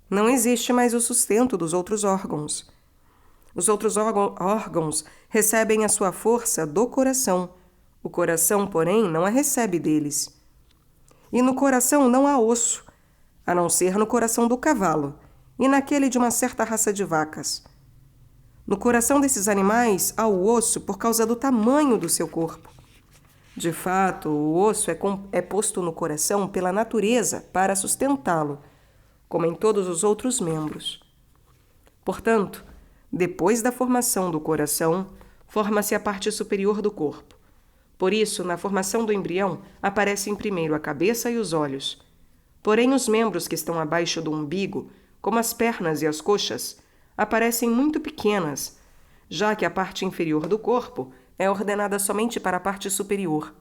não existe mais o sustento dos outros órgãos. Os outros órgãos recebem a sua força do coração. O coração, porém, não a recebe deles. E no coração não há osso, a não ser no coração do cavalo e naquele de uma certa raça de vacas. No coração desses animais há o osso por causa do tamanho do seu corpo. De fato, o osso é posto no coração pela natureza para sustentá-lo, como em todos os outros membros. Portanto, depois da formação do coração, forma-se a parte superior do corpo. Por isso, na formação do embrião, aparecem primeiro a cabeça e os olhos. Porém, os membros que estão abaixo do umbigo, como as pernas e as coxas, aparecem muito pequenas, já que a parte inferior do corpo é ordenada somente para a parte superior.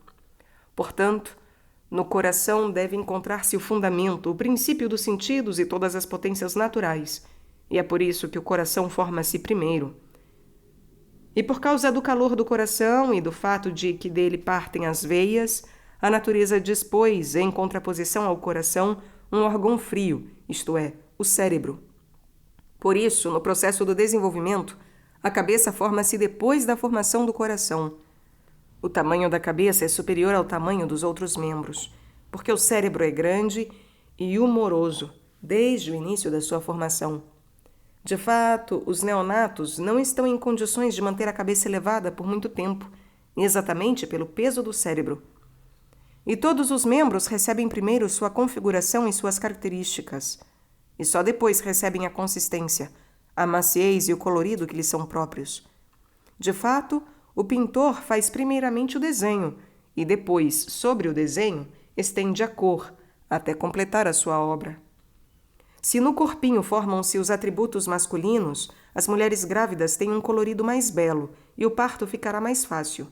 Portanto, no coração deve encontrar-se o fundamento, o princípio dos sentidos e todas as potências naturais, e é por isso que o coração forma-se primeiro. E por causa do calor do coração e do fato de que dele partem as veias, a natureza dispôs, em contraposição ao coração, um órgão frio, isto é, o cérebro. Por isso, no processo do desenvolvimento, a cabeça forma-se depois da formação do coração. O tamanho da cabeça é superior ao tamanho dos outros membros, porque o cérebro é grande e humoroso desde o início da sua formação. De fato, os neonatos não estão em condições de manter a cabeça elevada por muito tempo, exatamente pelo peso do cérebro. E todos os membros recebem primeiro sua configuração e suas características, e só depois recebem a consistência, a maciez e o colorido que lhes são próprios. De fato, o pintor faz primeiramente o desenho e depois, sobre o desenho, estende a cor, até completar a sua obra. Se no corpinho formam-se os atributos masculinos, as mulheres grávidas têm um colorido mais belo e o parto ficará mais fácil.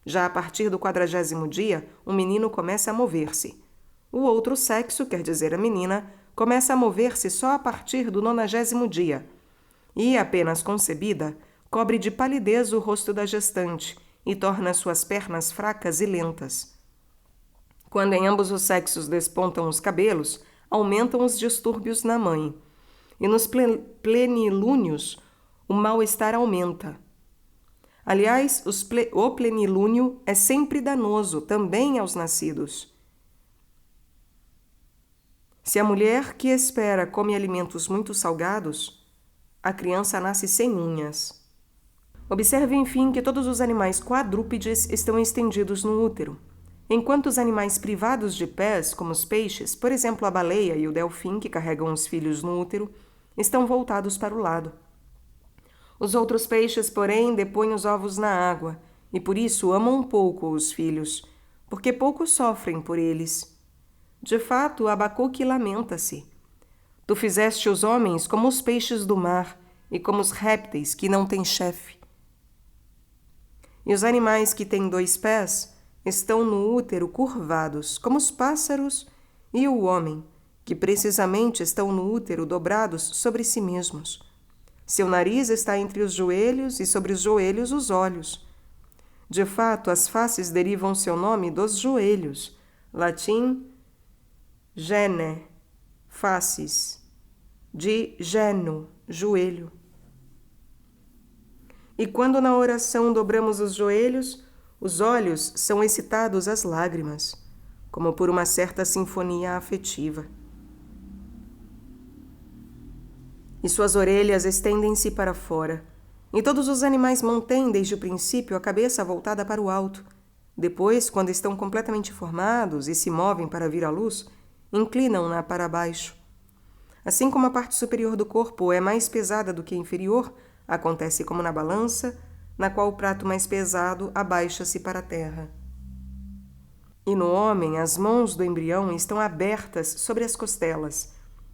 Já a partir do 40º dia, o menino começa a mover-se. O outro sexo, quer dizer a menina, começa a mover-se só a partir do 90º dia. E, apenas concebida, cobre de palidez o rosto da gestante e torna suas pernas fracas e lentas. Quando em ambos os sexos despontam os cabelos, aumentam os distúrbios na mãe. E nos plenilúnios, o mal-estar aumenta. Aliás, o plenilúnio é sempre danoso, também aos nascidos. Se a mulher que espera come alimentos muito salgados, a criança nasce sem unhas. Observe, enfim, que todos os animais quadrúpedes estão estendidos no útero, enquanto os animais privados de pés, como os peixes, por exemplo a baleia e o delfim, que carregam os filhos no útero, estão voltados para o lado. Os outros peixes, porém, depõem os ovos na água, e por isso amam pouco os filhos, porque pouco sofrem por eles. De fato, Abacuque lamenta-se. Tu fizeste os homens como os peixes do mar e como os répteis que não têm chefe. E os animais que têm 2 pés estão no útero curvados, como os pássaros e o homem, que precisamente estão no útero dobrados sobre si mesmos. Seu nariz está entre os joelhos e sobre os joelhos os olhos. De fato, as faces derivam seu nome dos joelhos, latim gene, faces, de geno, joelho. E quando na oração dobramos os joelhos, os olhos são excitados às lágrimas, como por uma certa sinfonia afetiva. E suas orelhas estendem-se para fora, e todos os animais mantêm desde o princípio a cabeça voltada para o alto. Depois, quando estão completamente formados e se movem para vir à luz, inclinam-na para baixo. Assim como a parte superior do corpo é mais pesada do que a inferior, acontece como na balança, na qual o prato mais pesado abaixa-se para a terra. E no homem, as mãos do embrião estão abertas sobre as costelas,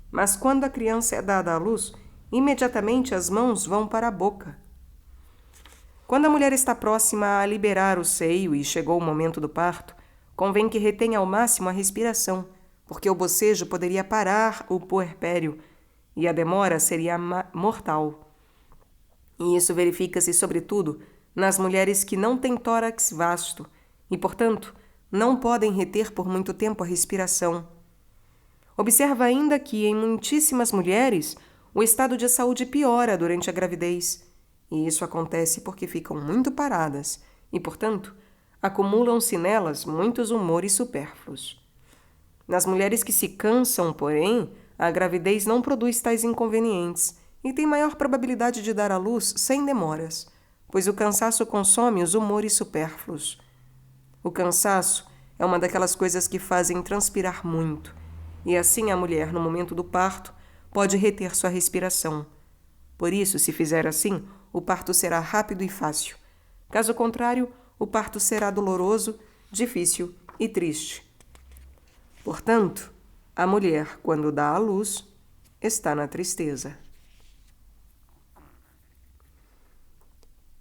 mas quando a criança é dada à luz, imediatamente as mãos vão para a boca. Quando a mulher está próxima a liberar o seio e chegou o momento do parto, convém que retenha ao máximo a respiração, porque o bocejo poderia parar o puerpério e a demora seria mortal. E isso verifica-se, sobretudo, nas mulheres que não têm tórax vasto e, portanto, não podem reter por muito tempo a respiração. Observa ainda que, em muitíssimas mulheres, o estado de saúde piora durante a gravidez, e isso acontece porque ficam muito paradas e, portanto, acumulam-se nelas muitos humores supérfluos. Nas mulheres que se cansam, porém, a gravidez não produz tais inconvenientes, e tem maior probabilidade de dar à luz sem demoras, pois o cansaço consome os humores supérfluos. O cansaço é uma daquelas coisas que fazem transpirar muito, e assim a mulher, no momento do parto, pode reter sua respiração. Por isso, se fizer assim, o parto será rápido e fácil. Caso contrário, o parto será doloroso, difícil e triste. Portanto, a mulher, quando dá à luz, está na tristeza.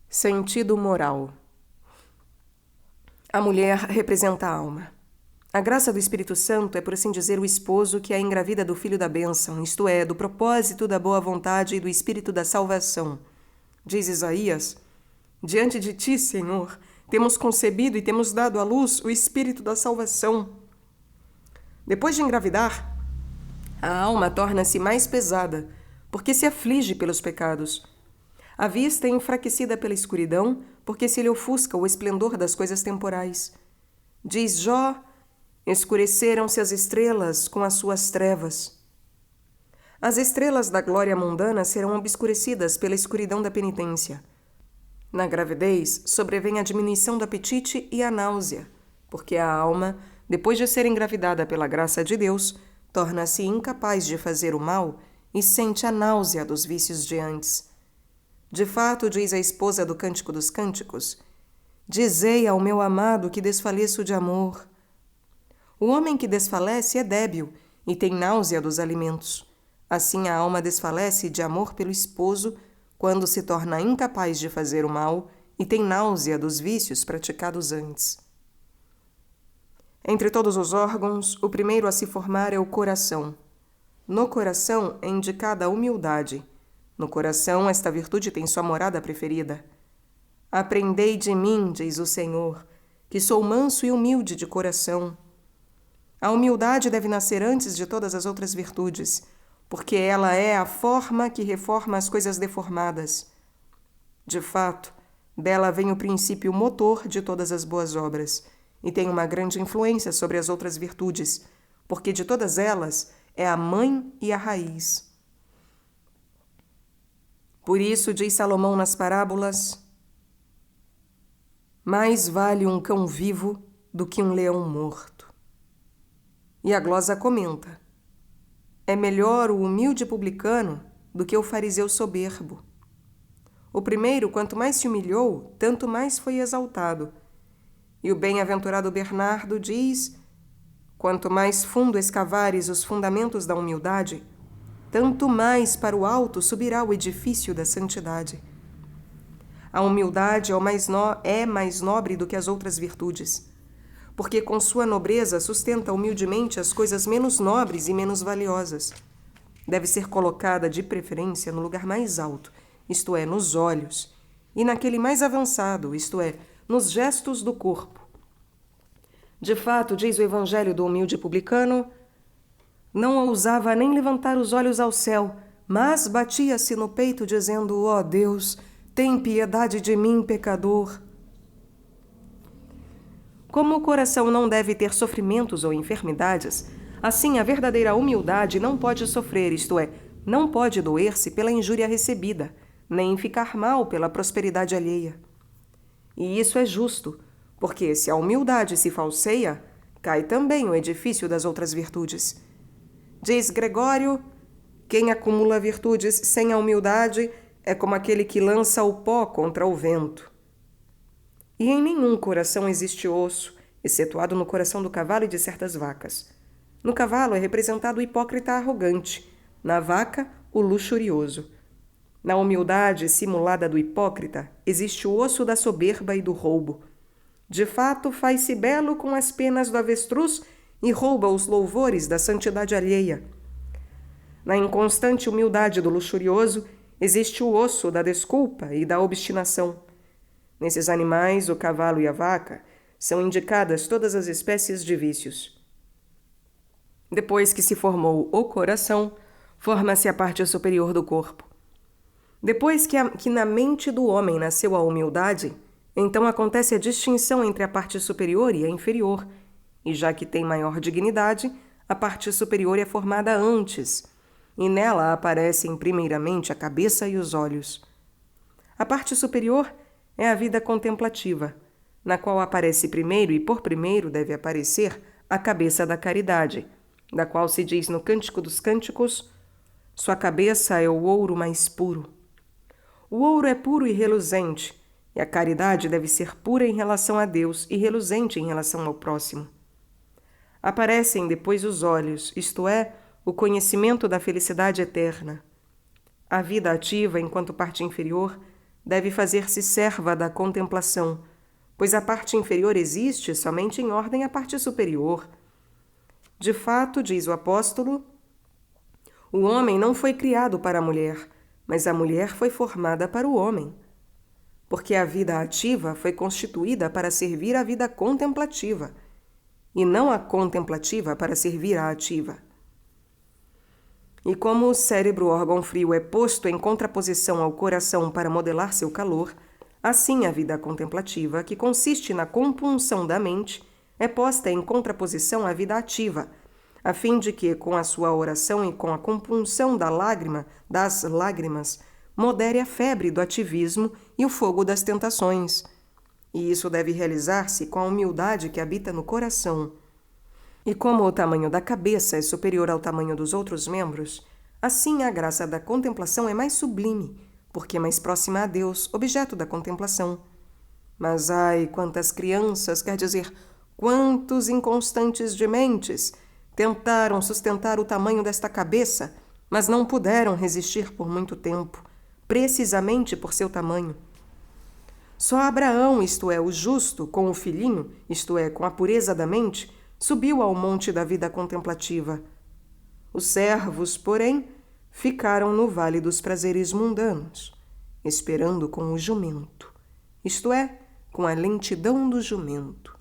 Sentido moral. A mulher representa a alma. A graça do Espírito Santo é, por assim dizer, o esposo que a engravida do filho da bênção, isto é, do propósito da boa vontade e do Espírito da salvação. Diz Isaías: diante de ti, Senhor, temos concebido e temos dado à luz o Espírito da salvação. Depois de engravidar, a alma torna-se mais pesada, porque se aflige pelos pecados. A vista é enfraquecida pela escuridão, porque se lhe ofusca o esplendor das coisas temporais. Diz Jó: escureceram-se as estrelas com as suas trevas. As estrelas da glória mundana serão obscurecidas pela escuridão da penitência. Na gravidez, sobrevém a diminuição do apetite e a náusea, porque a alma, depois de ser engravidada pela graça de Deus, torna-se incapaz de fazer o mal e sente a náusea dos vícios de antes. De fato, diz a esposa do Cântico dos Cânticos: dizei ao meu amado que desfaleço de amor. O homem que desfalece é débil e tem náusea dos alimentos. Assim a alma desfalece de amor pelo esposo quando se torna incapaz de fazer o mal e tem náusea dos vícios praticados antes. Entre todos os órgãos, o primeiro a se formar é o coração. No coração é indicada a humildade. No coração, esta virtude tem sua morada preferida. Aprendei de mim, diz o Senhor, que sou manso e humilde de coração. A humildade deve nascer antes de todas as outras virtudes, porque ela é a forma que reforma as coisas deformadas. De fato, dela vem o princípio motor de todas as boas obras, e tem uma grande influência sobre as outras virtudes, porque de todas elas é a mãe e a raiz. Por isso, diz Salomão nas parábolas: mais vale um cão vivo do que um leão morto. E a glosa comenta: é melhor o humilde publicano do que o fariseu soberbo. O primeiro, quanto mais se humilhou, tanto mais foi exaltado. E o bem-aventurado Bernardo diz: quanto mais fundo escavares os fundamentos da humildade, tanto mais para o alto subirá o edifício da santidade. A humildade é mais nobre do que as outras virtudes, porque com sua nobreza sustenta humildemente as coisas menos nobres e menos valiosas. Deve ser colocada de preferência no lugar mais alto, isto é, nos olhos, e naquele mais avançado, isto é, nos gestos do corpo. De fato, diz o Evangelho do humilde publicano, não ousava nem levantar os olhos ao céu, mas batia-se no peito dizendo: ó Deus, tem piedade de mim, pecador. Como o coração não deve ter sofrimentos ou enfermidades, assim a verdadeira humildade não pode sofrer, isto é, não pode doer-se pela injúria recebida, nem ficar mal pela prosperidade alheia. E isso é justo, porque se a humildade se falseia, cai também o edifício das outras virtudes. Diz Gregório: quem acumula virtudes sem a humildade é como aquele que lança o pó contra o vento. E em nenhum coração existe osso, excetuado no coração do cavalo e de certas vacas. No cavalo é representado o hipócrita arrogante, na vaca, o luxurioso. Na humildade simulada do hipócrita, existe o osso da soberba e do roubo. De fato, faz-se belo com as penas do avestruz e rouba os louvores da santidade alheia. Na inconstante humildade do luxurioso, existe o osso da desculpa e da obstinação. Nesses animais, o cavalo e a vaca, são indicadas todas as espécies de vícios. Depois que se formou o coração, forma-se a parte superior do corpo. Depois que na mente do homem nasceu a humildade, então acontece a distinção entre a parte superior e a inferior, e já que tem maior dignidade, a parte superior é formada antes, e nela aparecem primeiramente a cabeça e os olhos. A parte superior é a vida contemplativa, na qual aparece primeiro e por primeiro deve aparecer a cabeça da caridade, da qual se diz no Cântico dos Cânticos: sua cabeça é o ouro mais puro. O ouro é puro e reluzente, e a caridade deve ser pura em relação a Deus e reluzente em relação ao próximo. Aparecem depois os olhos, isto é, o conhecimento da felicidade eterna. A vida ativa, enquanto parte inferior, deve fazer-se serva da contemplação, pois a parte inferior existe somente em ordem à parte superior. De fato, diz o apóstolo, o homem não foi criado para a mulher, mas a mulher foi formada para o homem. Porque a vida ativa foi constituída para servir à vida contemplativa, e não a contemplativa para servir à ativa. E como o cérebro, órgão frio, é posto em contraposição ao coração para modelar seu calor, assim a vida contemplativa, que consiste na compunção da mente, é posta em contraposição à vida ativa, a fim de que, com a sua oração e com a compunção das lágrimas, modere a febre do ativismo e o fogo das tentações. E isso deve realizar-se com a humildade que habita no coração. E como o tamanho da cabeça é superior ao tamanho dos outros membros, assim a graça da contemplação é mais sublime, porque é mais próxima a Deus, objeto da contemplação. Mas ai, quantas crianças, quer dizer, quantos inconstantes de mentes, tentaram sustentar o tamanho desta cabeça, mas não puderam resistir por muito tempo, precisamente por seu tamanho. Só Abraão, isto é, o justo, com o filhinho, isto é, com a pureza da mente, subiu ao monte da vida contemplativa. Os servos, porém, ficaram no vale dos prazeres mundanos, esperando com o jumento, isto é, com a lentidão do jumento.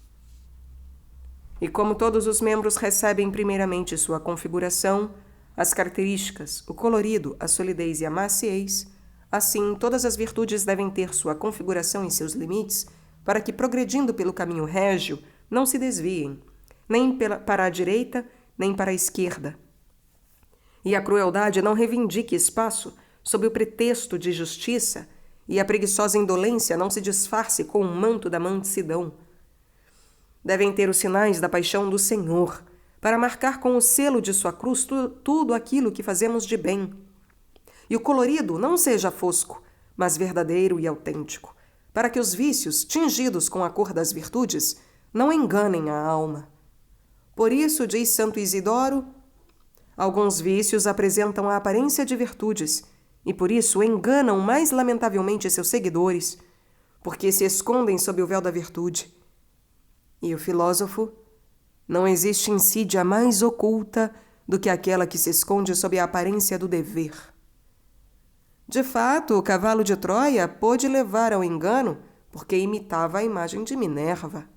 E como todos os membros recebem primeiramente sua configuração, as características, o colorido, a solidez e a maciez, assim todas as virtudes devem ter sua configuração em seus limites, para que, progredindo pelo caminho régio, não se desviem, nem para a direita, nem para a esquerda. E a crueldade não reivindique espaço sob o pretexto de justiça, e a preguiçosa indolência não se disfarce com o manto da mansidão. Devem ter os sinais da paixão do Senhor, para marcar com o selo de sua cruz tudo aquilo que fazemos de bem. E o colorido não seja fosco, mas verdadeiro e autêntico, para que os vícios, tingidos com a cor das virtudes, não enganem a alma. Por isso, diz Santo Isidoro, alguns vícios apresentam a aparência de virtudes, e por isso enganam mais lamentavelmente seus seguidores, porque se escondem sob o véu da virtude. E o filósofo, não existe insídia mais oculta do que aquela que se esconde sob a aparência do dever. De fato, o cavalo de Troia pôde levar ao engano porque imitava a imagem de Minerva.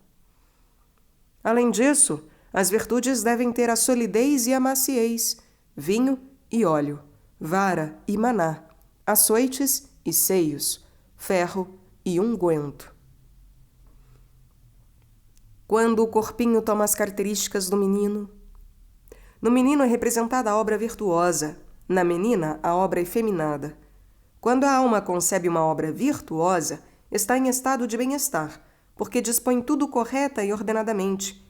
Além disso, as virtudes devem ter a solidez e a maciez, vinho e óleo, vara e maná, açoites e seios, ferro e unguento. Quando o corpinho toma as características do menino, no menino é representada a obra virtuosa, na menina a obra efeminada. Quando a alma concebe uma obra virtuosa, está em estado de bem-estar, porque dispõe tudo correta e ordenadamente,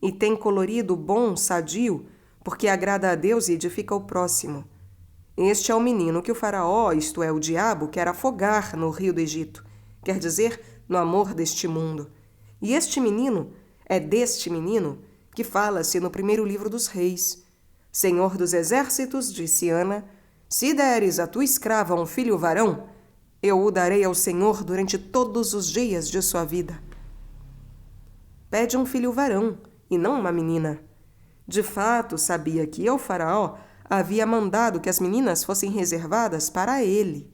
e tem colorido bom, sadio, porque agrada a Deus e edifica o próximo. Este é o menino que o faraó, isto é, o diabo, quer afogar no rio do Egito, quer dizer, no amor deste mundo. E este menino é deste menino que fala-se no primeiro livro dos reis. Senhor dos exércitos, disse Ana, se deres a tua escrava um filho varão, eu o darei ao Senhor durante todos os dias de sua vida. Pede um filho varão, e não uma menina. De fato, sabia que o faraó havia mandado que as meninas fossem reservadas para ele.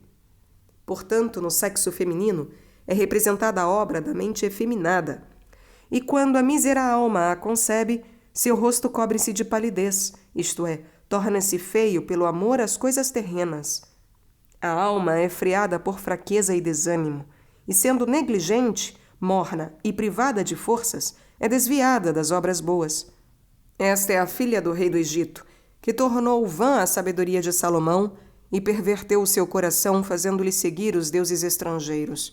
Portanto, no sexo feminino é representada a obra da mente efeminada, e quando a mísera alma a concebe, seu rosto cobre-se de palidez, isto é, torna-se feio pelo amor às coisas terrenas. A alma é freada por fraqueza e desânimo, e sendo negligente, morna e privada de forças, é desviada das obras boas. Esta é a filha do rei do Egito, que tornou vã a sabedoria de Salomão e perverteu o seu coração, fazendo-lhe seguir os deuses estrangeiros.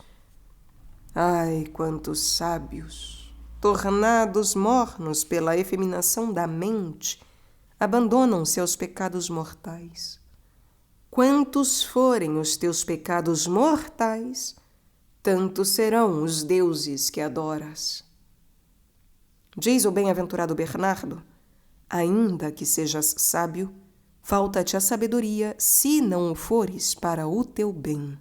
Ai, quantos sábios, tornados mornos pela efeminação da mente, abandonam-se aos pecados mortais. Quantos forem os teus pecados mortais, tantos serão os deuses que adoras. Diz o bem-aventurado Bernardo: ainda que sejas sábio, falta-te a sabedoria se não o fores para o teu bem.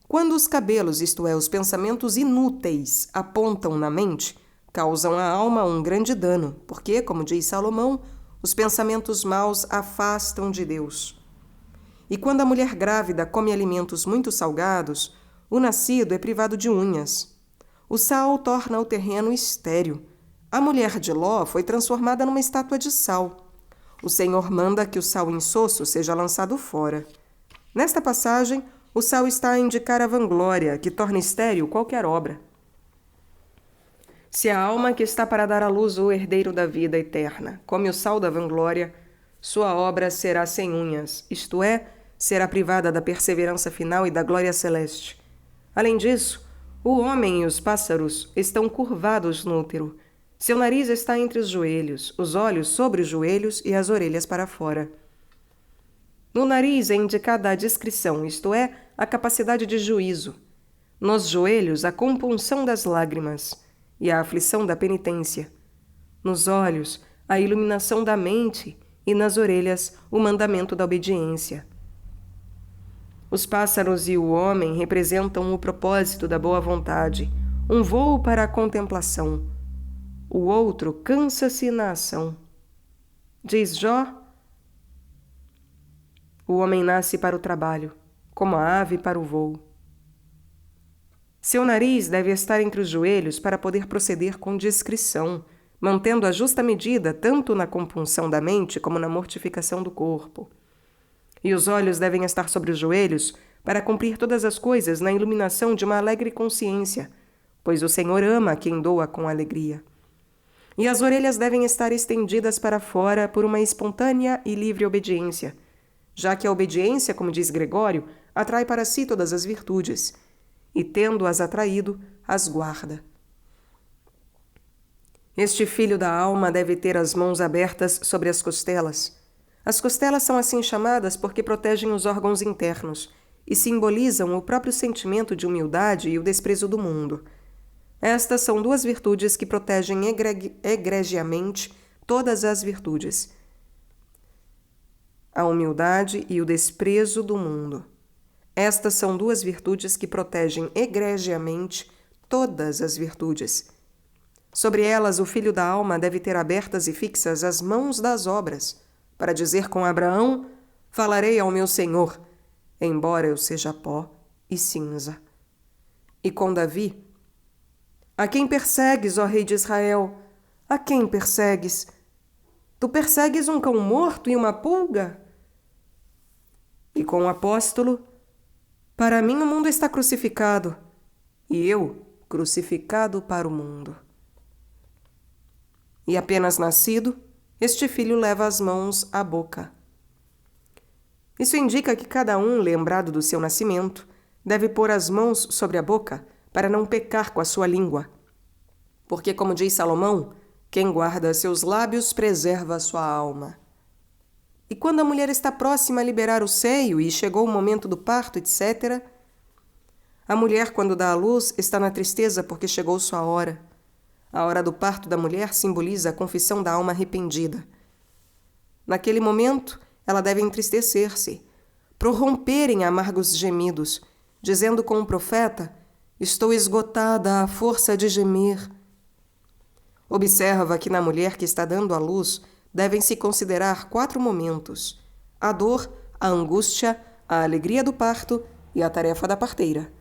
Quando os cabelos, isto é, os pensamentos inúteis, apontam na mente, causam à alma um grande dano, porque, como diz Salomão, os pensamentos maus afastam de Deus. E quando a mulher grávida come alimentos muito salgados, o nascido é privado de unhas. O sal torna o terreno estéril. A mulher de Ló foi transformada numa estátua de sal. O Senhor manda que o sal insosso seja lançado fora. Nesta passagem, o sal está a indicar a vanglória, que torna estéril qualquer obra. Se a alma que está para dar à luz o herdeiro da vida eterna come o sal da vanglória, sua obra será sem unhas, isto é, será privada da perseverança final e da glória celeste. Além disso, o homem e os pássaros estão curvados no útero. Seu nariz está entre os joelhos, os olhos sobre os joelhos e as orelhas para fora. No nariz é indicada a discrição, isto é, a capacidade de juízo. Nos joelhos, a compunção das lágrimas e a aflição da penitência. Nos olhos, a iluminação da mente e nas orelhas, o mandamento da obediência. Os pássaros e o homem representam o propósito da boa vontade, um voo para a contemplação. O outro cansa-se na ação. Diz Jó: o homem nasce para o trabalho, como a ave para o voo. Seu nariz deve estar entre os joelhos para poder proceder com discrição, mantendo a justa medida tanto na compunção da mente como na mortificação do corpo. E os olhos devem estar sobre os joelhos para cumprir todas as coisas na iluminação de uma alegre consciência, pois o Senhor ama quem doa com alegria. E as orelhas devem estar estendidas para fora por uma espontânea e livre obediência, já que a obediência, como diz Gregório, atrai para si todas as virtudes, e tendo-as atraído, as guarda. Este filho da alma deve ter as mãos abertas sobre as costelas. As costelas são assim chamadas porque protegem os órgãos internos e simbolizam o próprio sentimento de humildade e o desprezo do mundo. Estas são duas virtudes que protegem egregiamente todas as virtudes: a humildade e o desprezo do mundo. Estas são duas virtudes que protegem egregiamente todas as virtudes. Sobre elas, o filho da alma deve ter abertas e fixas as mãos das obras, para dizer com Abraão: falarei ao meu Senhor, embora eu seja pó e cinza. E com Davi: a quem persegues, ó rei de Israel? A quem persegues? Tu persegues um cão morto e uma pulga? E com o apóstolo: para mim o mundo está crucificado, e eu crucificado para o mundo. E apenas nascido, este filho leva as mãos à boca. Isso indica que cada um, lembrado do seu nascimento, deve pôr as mãos sobre a boca para não pecar com a sua língua. Porque, como diz Salomão, quem guarda seus lábios preserva a sua alma. E quando a mulher está próxima a liberar o seio e chegou o momento do parto, etc., a mulher, quando dá à luz, está na tristeza porque chegou sua hora. A hora do parto da mulher simboliza a confissão da alma arrependida. Naquele momento, ela deve entristecer-se, prorromper em amargos gemidos, dizendo com o profeta: estou esgotada à força de gemer. Observa que na mulher que está dando à luz devem-se considerar 4 momentos: a dor, a angústia, a alegria do parto e a tarefa da parteira.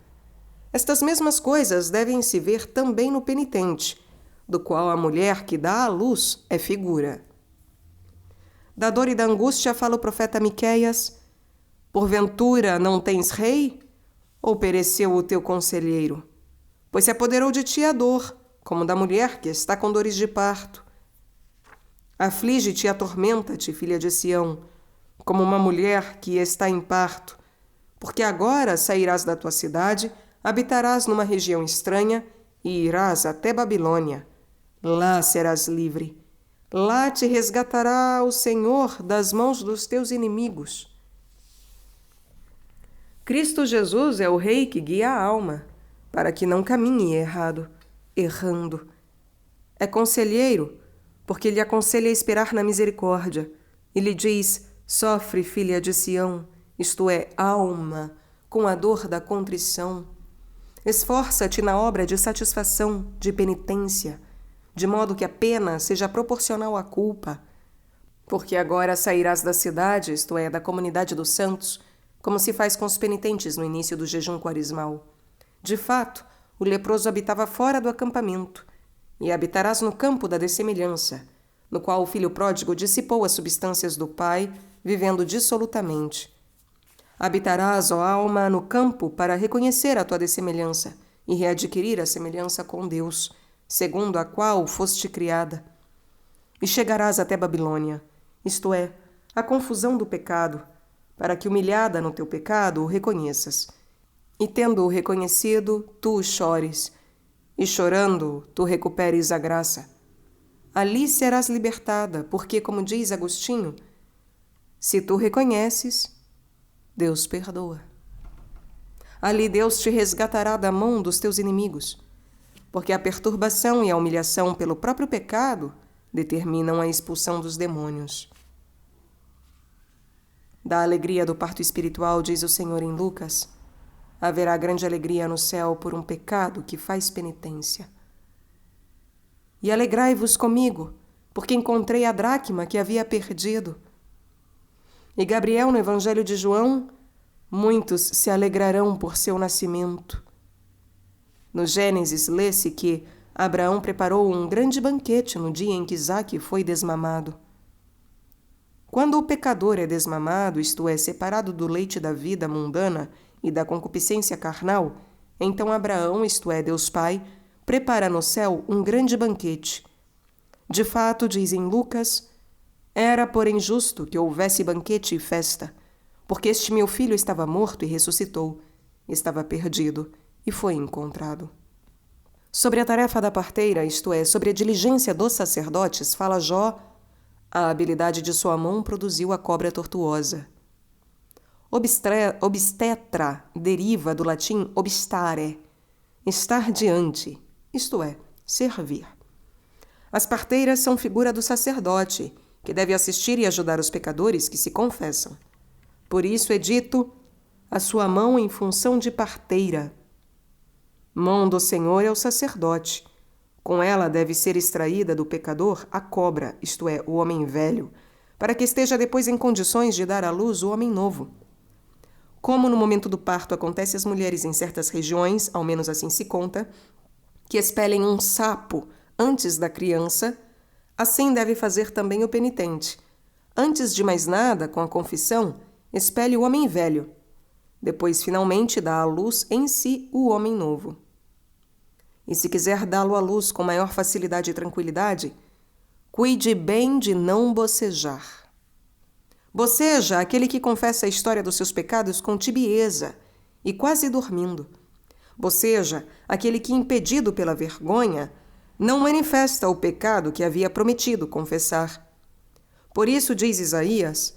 Estas mesmas coisas devem se ver também no penitente, do qual a mulher que dá à luz é figura. Da dor e da angústia fala o profeta Miqueias: porventura não tens rei? Ou pereceu o teu conselheiro? Pois se apoderou de ti a dor, como da mulher que está com dores de parto. Aflige-te e atormenta-te, filha de Sião, como uma mulher que está em parto, porque agora sairás da tua cidade, habitarás numa região estranha e irás até Babilônia. Lá serás livre. Lá te resgatará o Senhor das mãos dos teus inimigos. Cristo Jesus é o Rei que guia a alma, para que não caminhe errando. É conselheiro, porque lhe aconselha esperar na misericórdia, e lhe diz: sofre, filha de Sião, isto é, alma, com a dor da contrição. Esforça-te na obra de satisfação, de penitência, de modo que a pena seja proporcional à culpa. Porque agora sairás da cidade, isto é, da comunidade dos santos, como se faz com os penitentes no início do jejum quaresmal. De fato, o leproso habitava fora do acampamento, e habitarás no campo da dessemelhança, no qual o filho pródigo dissipou as substâncias do pai, vivendo dissolutamente. Habitarás, ó alma, no campo para reconhecer a tua dessemelhança e readquirir a semelhança com Deus, segundo a qual foste criada. E chegarás até Babilônia, isto é, a confusão do pecado, para que, humilhada no teu pecado, o reconheças. E tendo-o reconhecido, tu o chores, e chorando, tu recuperes a graça. Ali serás libertada, porque, como diz Agostinho, se tu reconheces, Deus perdoa. Ali Deus te resgatará da mão dos teus inimigos, porque a perturbação e a humilhação pelo próprio pecado determinam a expulsão dos demônios. Da alegria do parto espiritual, diz o Senhor em Lucas, haverá grande alegria no céu por um pecado que faz penitência. E alegrai-vos comigo, porque encontrei a dracma que havia perdido. E Gabriel, no Evangelho de João, muitos se alegrarão por seu nascimento. No Gênesis lê-se que Abraão preparou um grande banquete no dia em que Isaque foi desmamado. Quando o pecador é desmamado, isto é, separado do leite da vida mundana e da concupiscência carnal, então Abraão, isto é, Deus Pai, prepara no céu um grande banquete. De fato, diz em Lucas, era, porém, justo que houvesse banquete e festa, porque este meu filho estava morto e ressuscitou, estava perdido e foi encontrado. Sobre a tarefa da parteira, isto é, sobre a diligência dos sacerdotes, fala Jó, a habilidade de sua mão produziu a cobra tortuosa. Obstetra deriva do latim obstare, estar diante, isto é, servir. As parteiras são figura do sacerdote, que deve assistir e ajudar os pecadores que se confessam. Por isso é dito, a sua mão em função de parteira. Mão do Senhor é o sacerdote. Com ela deve ser extraída do pecador a cobra, isto é, o homem velho, para que esteja depois em condições de dar à luz o homem novo. Como no momento do parto acontece às mulheres em certas regiões, ao menos assim se conta, que expelem um sapo antes da criança, assim deve fazer também o penitente. Antes de mais nada, com a confissão, expele o homem velho. Depois, finalmente, dá à luz em si o homem novo. E se quiser dá-lo à luz com maior facilidade e tranquilidade, cuide bem de não bocejar. Boceja aquele que confessa a história dos seus pecados com tibieza e quase dormindo. Boceja aquele que, impedido pela vergonha, não manifesta o pecado que havia prometido confessar. Por isso, diz Isaías,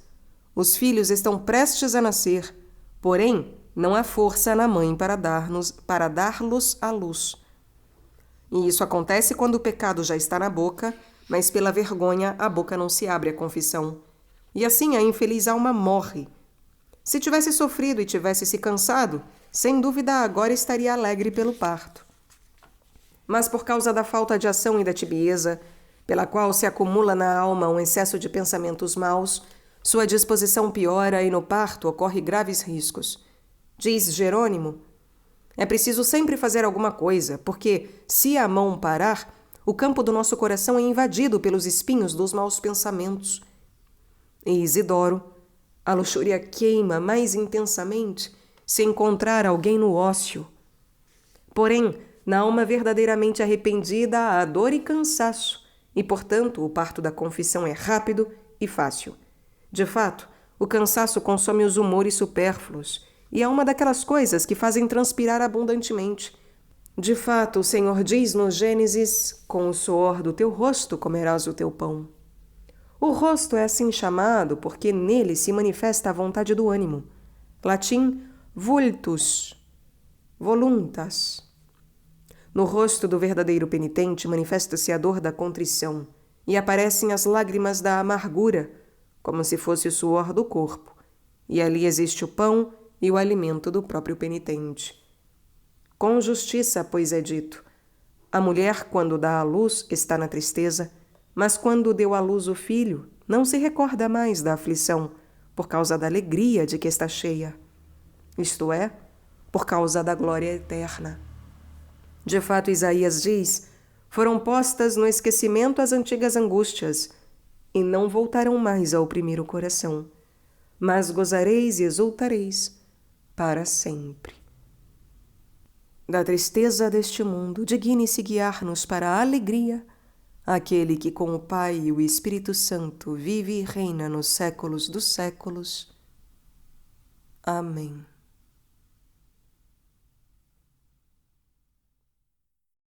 os filhos estão prestes a nascer, porém não há força na mãe para dar-los à luz. E isso acontece quando o pecado já está na boca, mas pela vergonha a boca não se abre à confissão. E assim a infeliz alma morre. Se tivesse sofrido e tivesse se cansado, sem dúvida agora estaria alegre pelo parto. Mas por causa da falta de ação e da tibieza, pela qual se acumula na alma um excesso de pensamentos maus, sua disposição piora e no parto ocorre graves riscos. Diz Jerônimo, é preciso sempre fazer alguma coisa, porque, se a mão parar, o campo do nosso coração é invadido pelos espinhos dos maus pensamentos. E Isidoro, a luxúria queima mais intensamente se encontrar alguém no ócio. Porém, na alma verdadeiramente arrependida há dor e cansaço, e, portanto, o parto da confissão é rápido e fácil. De fato, o cansaço consome os humores supérfluos e é uma daquelas coisas que fazem transpirar abundantemente. De fato, o Senhor diz no Gênesis: com o suor do teu rosto comerás o teu pão. O rosto é assim chamado porque nele se manifesta a vontade do ânimo. Latim, vultus, voluntas. No rosto do verdadeiro penitente manifesta-se a dor da contrição e aparecem as lágrimas da amargura, como se fosse o suor do corpo, e ali existe o pão e o alimento do próprio penitente. Com justiça, pois é dito, a mulher, quando dá à luz, está na tristeza, mas quando deu à luz o filho, não se recorda mais da aflição, por causa da alegria de que está cheia. Isto é, por causa da glória eterna. De fato, Isaías diz: foram postas no esquecimento as antigas angústias, e não voltarão mais a oprimir o coração, mas gozareis e exultareis para sempre. Da tristeza deste mundo, digne-se guiar-nos para a alegria, aquele que com o Pai e o Espírito Santo vive e reina nos séculos dos séculos. Amém.